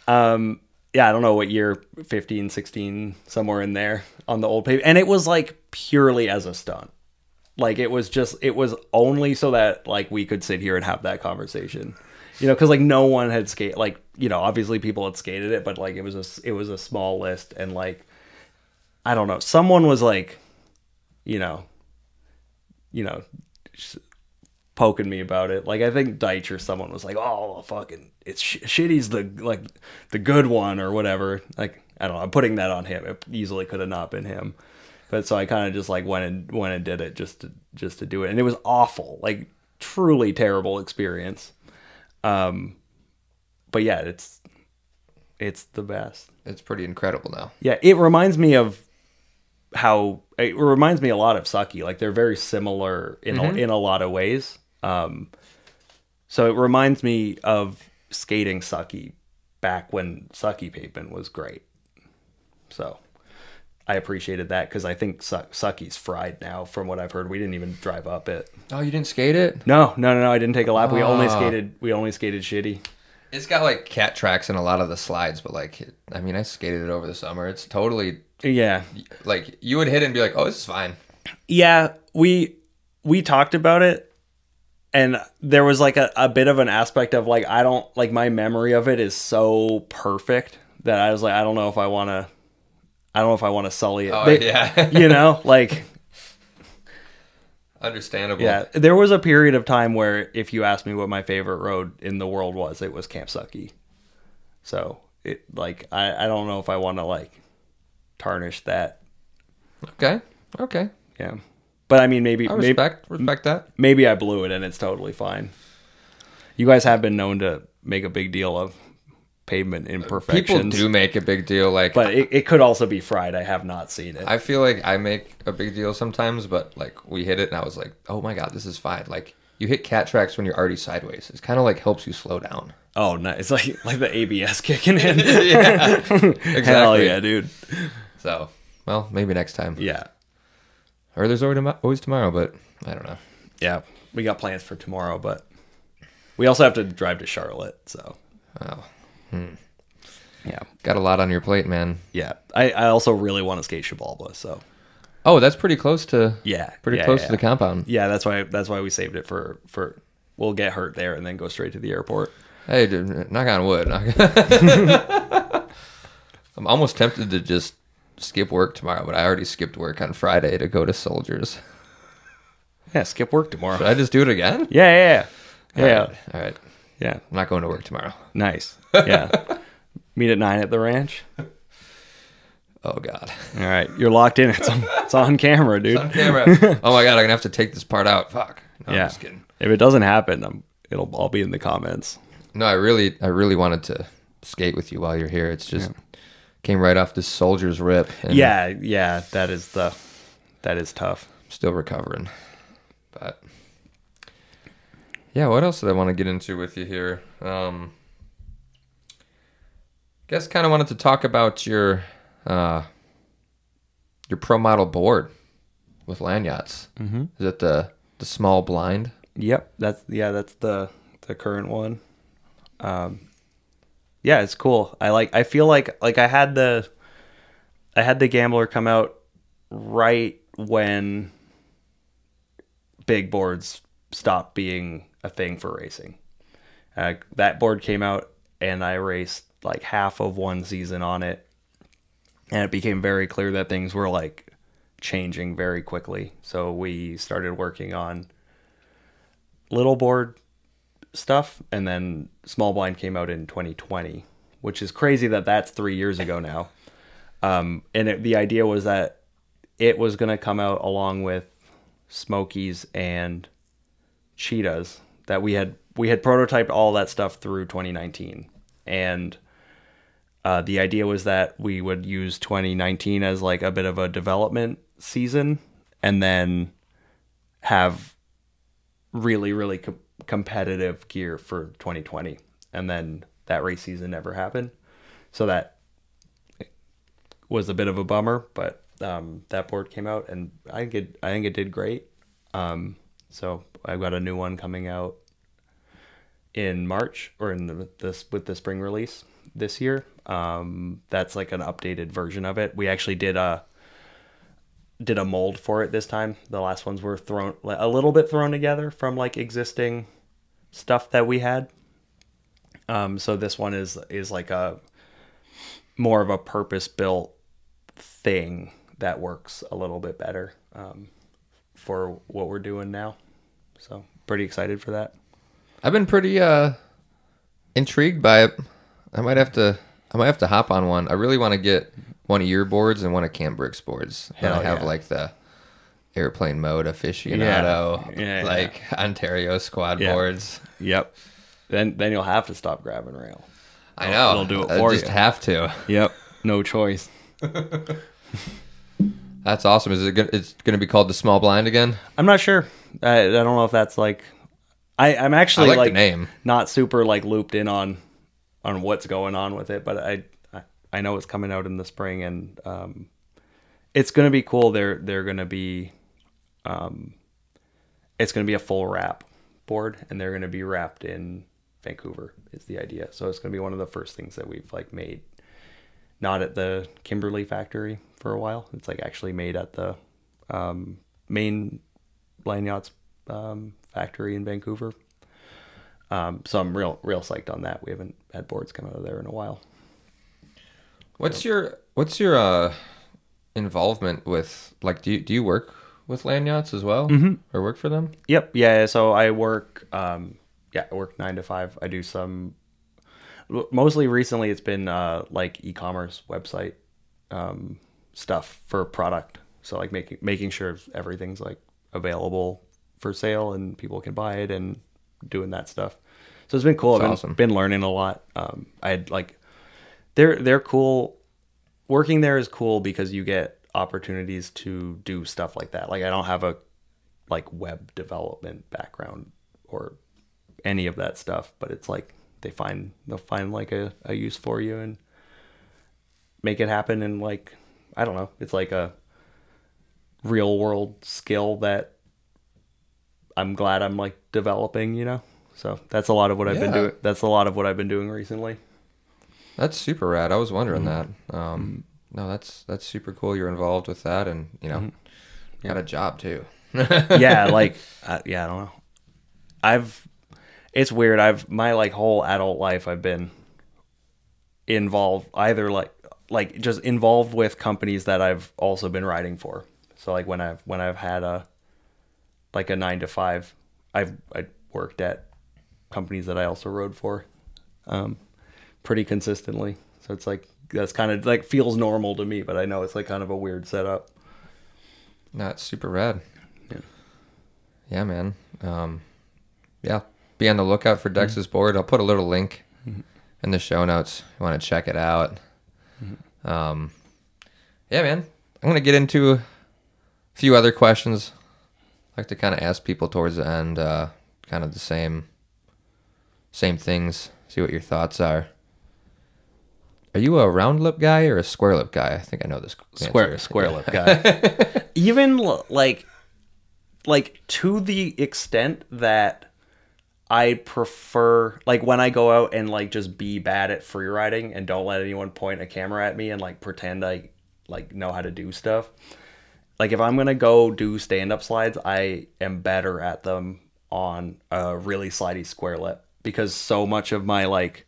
Speaker 2: Yeah, I don't know what year, 15, 16, somewhere in there on the Old Pave, and it was like purely as a stunt. Like it was only so that like we could sit here and have that conversation, you know, because like no one had skated, like, you know, obviously people had skated it, but like it was a small list, and like I don't know, someone was like, you know, poking me about it. Like I think Deitch or someone was like, "Oh, fucking, it's Shitty's the good one," or whatever. Like I don't know, I'm putting that on him. It easily could have not been him. But so I kind of just like went and did it just to do it, and it was awful, like truly terrible experience. But yeah, it's the best.
Speaker 1: It's pretty incredible now.
Speaker 2: Yeah, it reminds me a lot of Sucky. Like they're very similar in a lot of ways. So it reminds me of skating Sucky back when Sucky pavement was great. So I appreciated that, because I think Sucky's fried now from what I've heard. We didn't even drive up it.
Speaker 1: Oh, you didn't skate it?
Speaker 2: No, I didn't take a lap. We only skated Shitty.
Speaker 1: It's got like cat tracks in a lot of the slides, but like, I mean, I skated it over the summer. It's totally,
Speaker 2: yeah,
Speaker 1: like you would hit it and be like, oh, this is fine.
Speaker 2: Yeah, we talked about it, and there was like a bit of an aspect of like, I don't like, my memory of it is so perfect that I was like, I don't know if I want to sully it.
Speaker 1: Oh, yeah.
Speaker 2: You know, like,
Speaker 1: understandable.
Speaker 2: Yeah, there was a period of time where if you asked me what my favorite road in the world was, it was Camp Sucky. So it like I don't know if I want to like tarnish that.
Speaker 1: Okay.
Speaker 2: Yeah, but I mean maybe
Speaker 1: respect that.
Speaker 2: Maybe I blew it and it's totally fine. You guys have been known to make a big deal of pavement imperfections.
Speaker 1: People do make a big deal, like,
Speaker 2: but it could also be fried. I have not seen it.
Speaker 1: I feel like I make a big deal sometimes, but like we hit it and I was like, oh my god, this is fine. Like you hit cat tracks when you're already sideways. It's kind of like helps you slow down.
Speaker 2: Oh, nice. It's like the ABS kicking in.
Speaker 1: Yeah, exactly.
Speaker 2: Hell yeah, dude.
Speaker 1: So, well, maybe next time.
Speaker 2: Yeah.
Speaker 1: Or there's always tomorrow, but I don't know.
Speaker 2: Yeah, we got plans for tomorrow, but we also have to drive to Charlotte, so.
Speaker 1: Oh.
Speaker 2: Yeah.
Speaker 1: Got a lot on your plate, man.
Speaker 2: Yeah. I also really want to skate Shabalba, so.
Speaker 1: Oh, that's pretty close to
Speaker 2: close
Speaker 1: to the compound.
Speaker 2: Yeah, that's why we saved it for we'll get hurt there and then go straight to the airport.
Speaker 1: Hey, dude, knock on wood. I'm almost tempted to just skip work tomorrow, but I already skipped work on Friday to go to Soldiers.
Speaker 2: Yeah, skip work tomorrow.
Speaker 1: Should I just do it again?
Speaker 2: Yeah.
Speaker 1: All right.
Speaker 2: Yeah.
Speaker 1: I'm not going to work tomorrow.
Speaker 2: Nice. Yeah. Meet at 9 at the ranch.
Speaker 1: Oh God.
Speaker 2: All right, you're locked in. It's on camera, dude.
Speaker 1: It's on camera. Oh my God, I'm gonna have to take this part out. Fuck. No,
Speaker 2: Yeah.
Speaker 1: I'm just kidding.
Speaker 2: If it doesn't happen, it'll all be in the comments.
Speaker 1: No, I really wanted to skate with you while you're here. It's just came right off this soldier's rip. And
Speaker 2: Yeah, that is tough.
Speaker 1: I'm still recovering. But yeah, what else did I want to get into with you here? Guess kind of wanted to talk about your pro model board with lanyards. Mm-hmm. Is it the small blind?
Speaker 2: Yep, that's the current one. Yeah, it's cool. I feel like I had the Gambler come out right when big boards stopped being a thing for racing. That board came out and I raced like half of one season on it, and it became very clear that things were like changing very quickly. So we started working on little board stuff, and then small blind came out in 2020, which is crazy that that's 3 years ago now. The idea was that it was going to come out along with Smokies and Cheetahs. That we had prototyped all that stuff through 2019, and the idea was that we would use 2019 as like a bit of a development season, and then have really, really competitive gear for 2020. And then that race season never happened. So that was a bit of a bummer, but that board came out and I think it did great. So I've got a new one coming out in March, or with the spring release this year. That's like an updated version of it. We actually did a mold for it this time. The last ones were a little bit thrown together from like existing stuff that we had. So this one is like a more of a purpose-built thing that works a little bit better for what we're doing now. So pretty excited for that.
Speaker 1: I've been pretty intrigued by it. I might have to hop on one. I really want to get one of your boards and one of Cambrick's boards. And I have like the airplane mode aficionado, Ontario squad boards.
Speaker 2: Yep. Then you'll have to stop grabbing rail.
Speaker 1: I know.
Speaker 2: It'll do it for you.
Speaker 1: Just have to.
Speaker 2: Yep. No choice.
Speaker 1: That's awesome. Is it it's going to be called the small blind again?
Speaker 2: I'm not sure. I don't know if that's like. I'm actually
Speaker 1: I like the name.
Speaker 2: Not super like looped in on what's going on with it, but I know it's coming out in the spring, and it's going to be cool. They're going to be it's going to be a full wrap board, and they're going to be wrapped in Vancouver is the idea. So it's going to be one of the first things that we've like made, not at the Kimberley factory for a while. It's like actually made at the main Lanyards factory in Vancouver. So I'm real psyched on that. We haven't had boards come out of there in a while.
Speaker 1: What's your involvement with, like, do you work with Lanyards as well? Mm-hmm. Or work for them?
Speaker 2: Yep. Yeah. So I work I work 9 to 5. I do some, mostly recently it's been like e-commerce website stuff for product. So like making sure everything's like available for sale and people can buy it and doing that stuff. So it's been cool.
Speaker 1: That's awesome.
Speaker 2: Been learning a lot. I had like, they're cool. Working there is cool because you get opportunities to do stuff like that. Like I don't have a like web development background or any of that stuff, but it's like they'll find like a use for you and make it happen. And like, I don't know, it's like a real world skill that I'm glad I'm like developing, you know? So that's a lot of what I've been doing. That's a lot of what I've been doing recently.
Speaker 1: That's super rad. I was wondering that. No, that's super cool. You're involved with that, and you know, got a job too.
Speaker 2: Yeah, like I don't know. It's weird. My like whole adult life I've been involved either like just involved with companies that I've also been riding for. So like when I've had a 9 to 5, I worked at companies that I also rode for, pretty consistently. So it's like, that's kind of like feels normal to me, but I know it's like kind of a weird setup.
Speaker 1: Not super rad.
Speaker 2: Yeah.
Speaker 1: Yeah, man. Yeah. Be on the lookout for Dex's board. I'll put a little link in the show notes. You want to check it out. Yeah, man. I'm going to get into a few other questions. I like to kind of ask people towards the end, kind of the same things. See what your thoughts are. Are you a round lip guy or a square lip guy? I think I know this.
Speaker 2: Square lip guy. Even like to the extent that I prefer, like, when I go out and like just be bad at free riding and don't let anyone point a camera at me and like pretend I like know how to do stuff. Like, if I'm gonna go do stand-up slides, I am better at them on a really slidey square lip, because so much of my like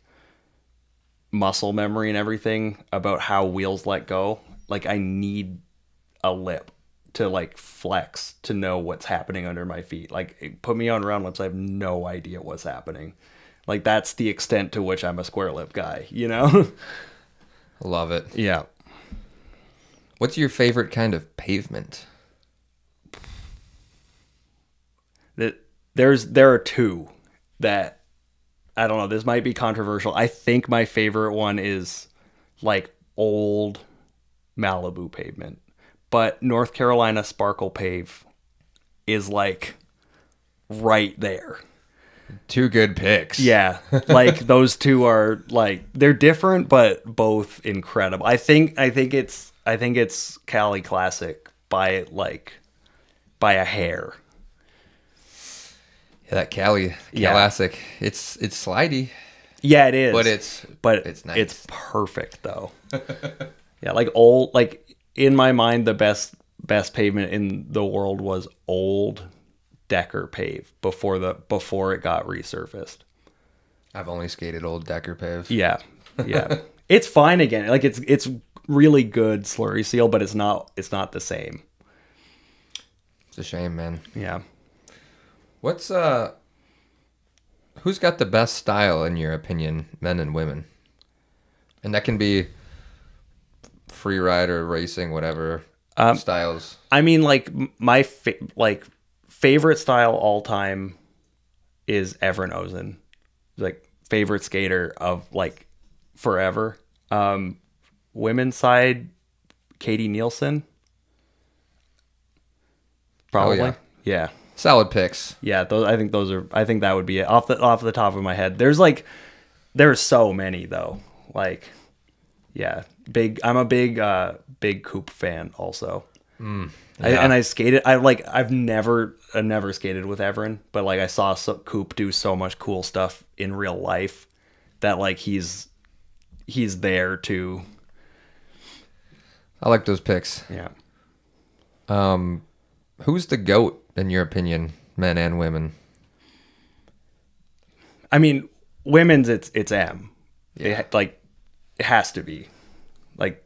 Speaker 2: muscle memory and everything about how wheels let go, like, I need a lip to like flex to know what's happening under my feet. Like, put me on round lips, I have no idea what's happening. Like, that's the extent to which I'm a square lip guy, you know?
Speaker 1: Love it.
Speaker 2: Yeah.
Speaker 1: What's your favorite kind of pavement?
Speaker 2: There are two that, I don't know, this might be controversial. I think my favorite one is like old Malibu pavement, but North Carolina Sparkle Pave is like right there.
Speaker 1: Two good picks.
Speaker 2: Yeah, like those two are like, they're different but both incredible. I think it's Cali Classic by a hair.
Speaker 1: Yeah, that Cali Classic. It's slidey.
Speaker 2: Yeah, it is.
Speaker 1: But it's nice.
Speaker 2: It's perfect though. Yeah, like old, like in my mind, the best pavement in the world was old Decker pave before it got resurfaced.
Speaker 1: I've only skated old Decker pave.
Speaker 2: Yeah. It's fine again. Like, it's really good slurry seal, but it's not the same.
Speaker 1: It's a shame, man.
Speaker 2: Yeah.
Speaker 1: What's who's got the best style in your opinion, men and women? And that can be free ride or racing, whatever styles.
Speaker 2: I mean, like, my favorite style all time is Everin Ozen. Like, favorite skater of like forever. Women's side, Katie Nielsen. Probably.
Speaker 1: Oh,
Speaker 2: yeah.
Speaker 1: Solid picks.
Speaker 2: Yeah, I think that would be it. Off the top of my head. There's so many though. Like, yeah, I'm a big Coop fan also.
Speaker 1: Yeah.
Speaker 2: I skated. I've never skated with Everin, but like, I saw Coop do so much cool stuff in real life that like he's there too.
Speaker 1: I like those picks.
Speaker 2: Yeah.
Speaker 1: Who's the GOAT in your opinion, men and women?
Speaker 2: I mean, women's it's M.
Speaker 1: Yeah.
Speaker 2: It has to be. Like,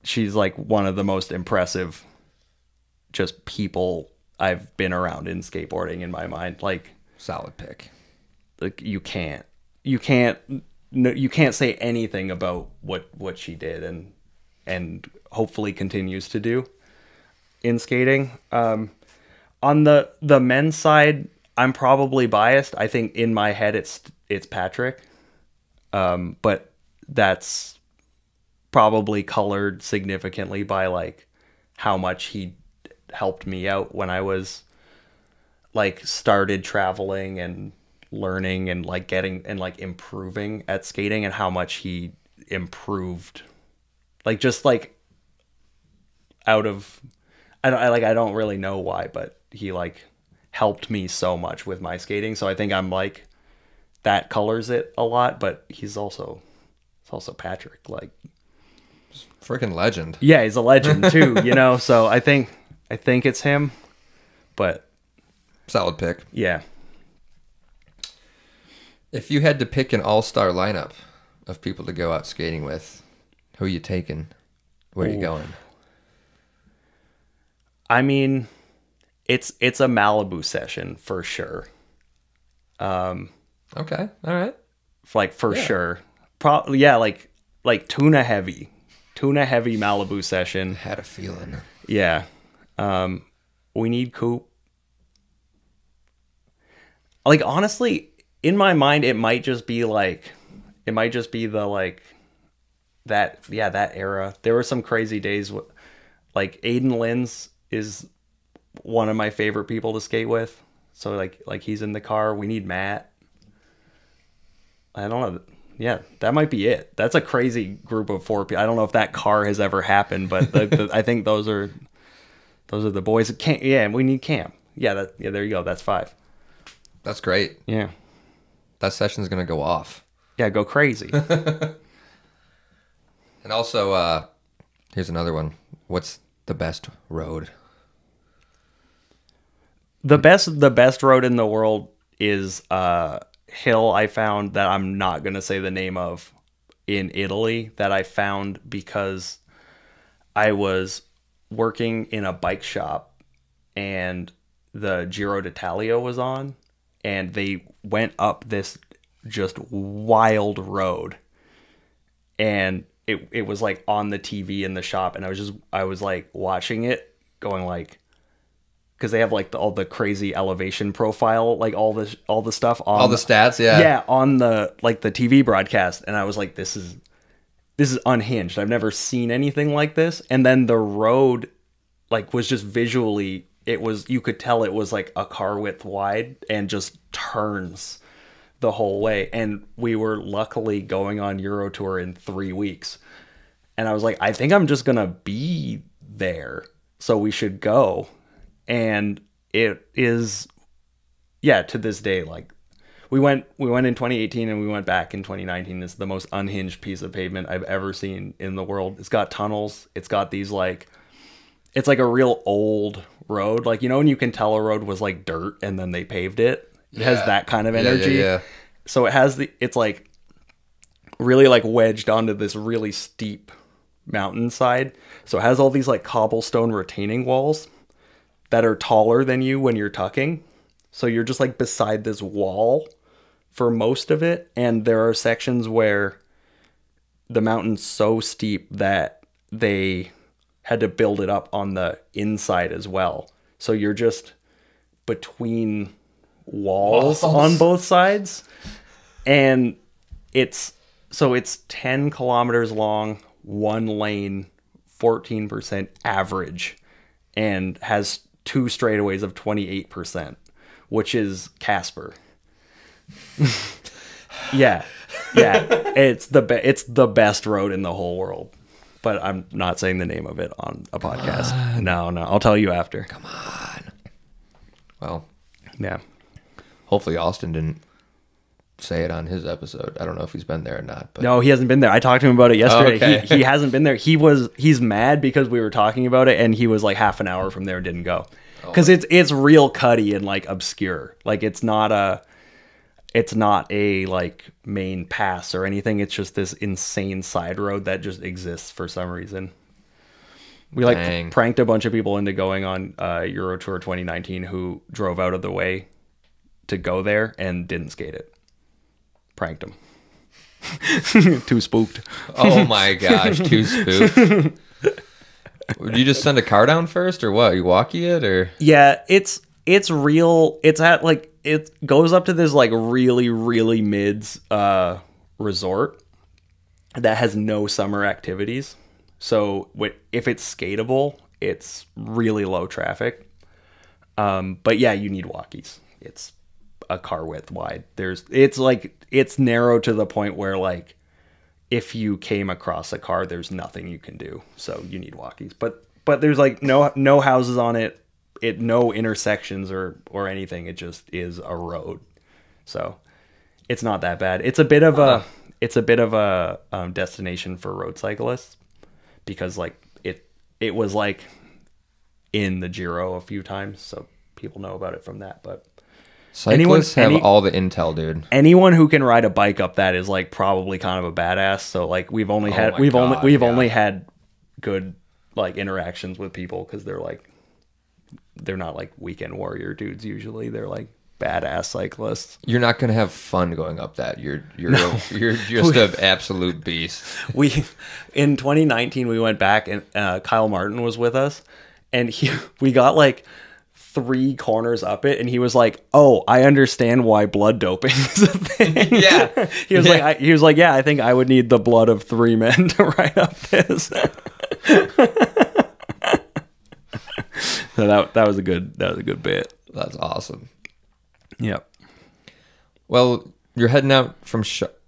Speaker 2: she's like one of the most impressive just people I've been around in skateboarding in my mind. Like,
Speaker 1: solid pick.
Speaker 2: Like, you can't say anything about what she did and hopefully continues to do in skating. On the men's side, I'm probably biased. I think in my head it's Patrick. But that's probably colored significantly by like how much he helped me out when I was like started traveling and learning and like getting and like improving at skating, and how much he improved, like, just like out of, I don't really know why, but he like helped me so much with my skating. So I think I'm like, that colors it a lot, but it's also Patrick, like,
Speaker 1: freaking legend.
Speaker 2: Yeah, he's a legend too, you know. So I think it's him, but
Speaker 1: solid pick.
Speaker 2: Yeah.
Speaker 1: If you had to pick an all-star lineup of people to go out skating with, who are you taking? Where are you going?
Speaker 2: I mean, it's a Malibu session for sure.
Speaker 1: I Okay. All right.
Speaker 2: Like for sure. Probably like tuna heavy Malibu session.
Speaker 1: Had a feeling.
Speaker 2: Yeah. We need Coop. Like honestly, in my mind, it might just be the that era. There were some crazy days. Like Aiden Lins is one of my favorite people to skate with. So like he's in the car. We need Matt. I don't know. Yeah, that might be it. That's a crazy group of 4 people. I don't know if that car has ever happened, but I think those are the boys. And we need Cam. Yeah, there you go. That's 5.
Speaker 1: That's great.
Speaker 2: Yeah.
Speaker 1: That session's going to go off.
Speaker 2: Yeah, go crazy.
Speaker 1: And also, here's another one. What's the best road?
Speaker 2: The best road in the world is hill I found that I'm not going to say the name of in Italy, that I found because I was working in a bike shop and the Giro d'Italia was on, and they went up this just wild road, and it was like on the TV in the shop, and I was like watching it going like, because they have like all the crazy elevation profile, like all the stuff on
Speaker 1: all the stats, yeah,
Speaker 2: on the like the TV broadcast, and I was like, this is unhinged. I've never seen anything like this. And then the road like was just visually, you could tell it was like a car width wide and just turns the whole way. And we were luckily going on Euro Tour in 3 weeks, and I was like, I think I'm just gonna be there, so we should go. And it is, yeah, to this day, like we went in 2018 and we went back in 2019. It's the most unhinged piece of pavement I've ever seen in the world. It's got tunnels. It's got these like, it's like a real old road. Like, you know, when you can tell a road was like dirt and then they paved it. It has that kind of energy.
Speaker 1: Yeah.
Speaker 2: So it's like really like wedged onto this really steep mountainside. So it has all these like cobblestone retaining walls that are taller than you when you're tucking. So you're just like beside this wall for most of it. And there are sections where the mountain's so steep that they had to build it up on the inside as well. So you're just between walls on both sides. And it's 10 kilometers long, 1 lane, 14% average, and has 2 straightaways of 28%, which is Casper. yeah. It's the best road in the whole world, but I'm not saying the name of it on a podcast. No, I'll tell you after.
Speaker 1: Come on. Well,
Speaker 2: yeah.
Speaker 1: Hopefully Austin didn't say it on his episode. I don't know if he's been there or not. But
Speaker 2: no, he hasn't been there. I talked to him about it yesterday. Okay. He hasn't been there. He's mad because we were talking about it, and he was like half an hour from there and didn't go. Because it's real cutty and like obscure. Like it's not a like main pass or anything. It's just this insane side road that just exists for some reason. We like pranked a bunch of people into going on Euro Tour 2019 who drove out of the way to go there and didn't skate it. Pranked them. Too spooked.
Speaker 1: Oh my gosh, too spooked. Would you just send a car down first, or what? You walkie it, or?
Speaker 2: Yeah, it's real. It's at like, it goes up to this like really, really mids resort that has no summer activities. So if it's skatable, it's really low traffic. But yeah, you need walkies. It's a car width wide. It's narrow to the point where like if you came across a car, there's nothing you can do. So you need walkies. But there's like no houses on it. No intersections or anything. It just is a road. So it's not that bad. It's a bit of a destination for road cyclists, because like it was like in the Giro a few times, so people know about it from that. But
Speaker 1: cyclists have all the intel, dude.
Speaker 2: Anyone who can ride a bike up that is like probably kind of a badass. So like we've only had good like interactions with people, because they're not like weekend warrior dudes usually. They're like badass cyclists.
Speaker 1: You're not gonna have fun going up that. You're just an absolute beast.
Speaker 2: In 2019 we went back and Kyle Martin was with us, and we got like 3 corners up it, and he was like, "Oh, I understand why blood doping is a thing."
Speaker 1: Yeah,
Speaker 2: he was like, "Yeah, I think I would need the blood of 3 men to write up this." So that was a good bit.
Speaker 1: That's awesome.
Speaker 2: Yep.
Speaker 1: Well, you're heading out from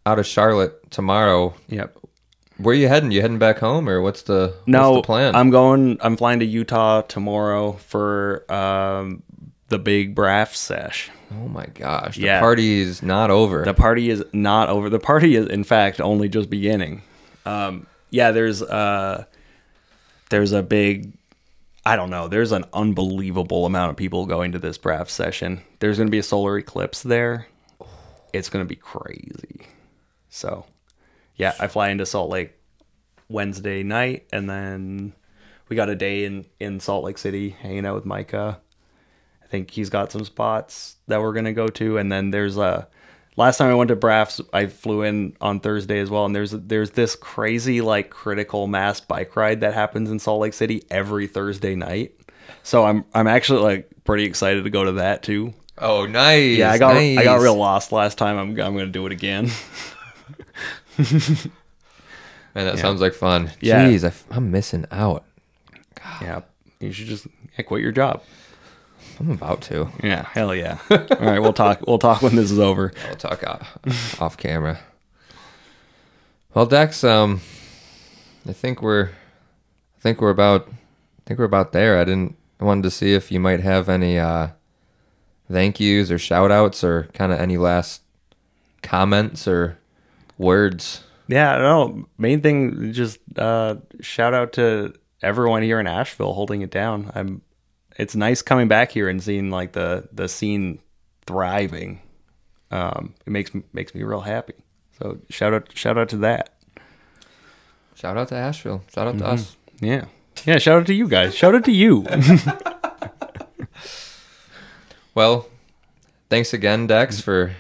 Speaker 1: out of Charlotte tomorrow.
Speaker 2: Yep.
Speaker 1: Where are you heading? You heading back home, or what's the plan?
Speaker 2: I'm flying to Utah tomorrow for the big BRAF sesh.
Speaker 1: Oh my gosh. The
Speaker 2: Yeah.
Speaker 1: party is not over.
Speaker 2: The party is not over. The party is, in fact, only just beginning. There's a big, I don't know, there's an unbelievable amount of people going to this BRAF session. There's going to be a solar eclipse there. It's going to be crazy. So, yeah, I fly into Salt Lake Wednesday night, and then we got a day in Salt Lake City hanging out with Micah. I think he's got some spots that we're going to go to, and then there's last time I went to BRAFs, I flew in on Thursday as well, and there's this crazy like critical mass bike ride that happens in Salt Lake City every Thursday night. So I'm actually like pretty excited to go to that too.
Speaker 1: Oh, nice.
Speaker 2: Yeah, I got real lost last time. I'm going to do it again.
Speaker 1: Man, that sounds like fun.
Speaker 2: Yeah.
Speaker 1: Jeez, I'm missing out.
Speaker 2: God. Yeah, you should just quit your job.
Speaker 1: I'm about to.
Speaker 2: Yeah, hell yeah. All right, we'll talk when this is over.
Speaker 1: I'll talk off camera. Well, Dex, I think we're about there. I wanted to see if you might have any thank yous or shout outs or kind of any last comments or words.
Speaker 2: Yeah, no, main thing, just shout out to everyone here in Asheville holding it down. It's nice coming back here and seeing like the scene thriving. It makes me real happy. So shout out to that.
Speaker 1: Shout out to Asheville. Shout out to us.
Speaker 2: Yeah. Yeah, shout out to you guys. Shout out to you.
Speaker 1: Well, thanks again, Dex, for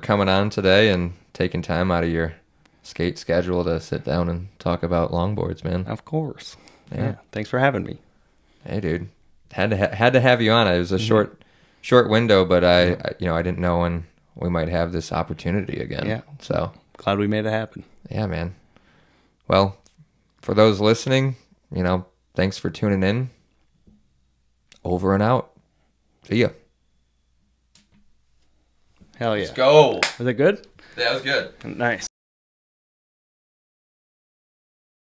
Speaker 1: coming on today and taking time out of your skate schedule to sit down and talk about longboards, man.
Speaker 2: Of course.
Speaker 1: Yeah.
Speaker 2: Thanks for having me.
Speaker 1: Hey, dude. Had to have you on. It was a short window, but I didn't know when we might have this opportunity again.
Speaker 2: Yeah.
Speaker 1: So
Speaker 2: glad we made it happen.
Speaker 1: Yeah, man. Well, for those listening, thanks for tuning in. Over and out. See ya.
Speaker 2: Hell yeah.
Speaker 1: Let's go.
Speaker 2: Was it good?
Speaker 1: That was good.
Speaker 2: Nice.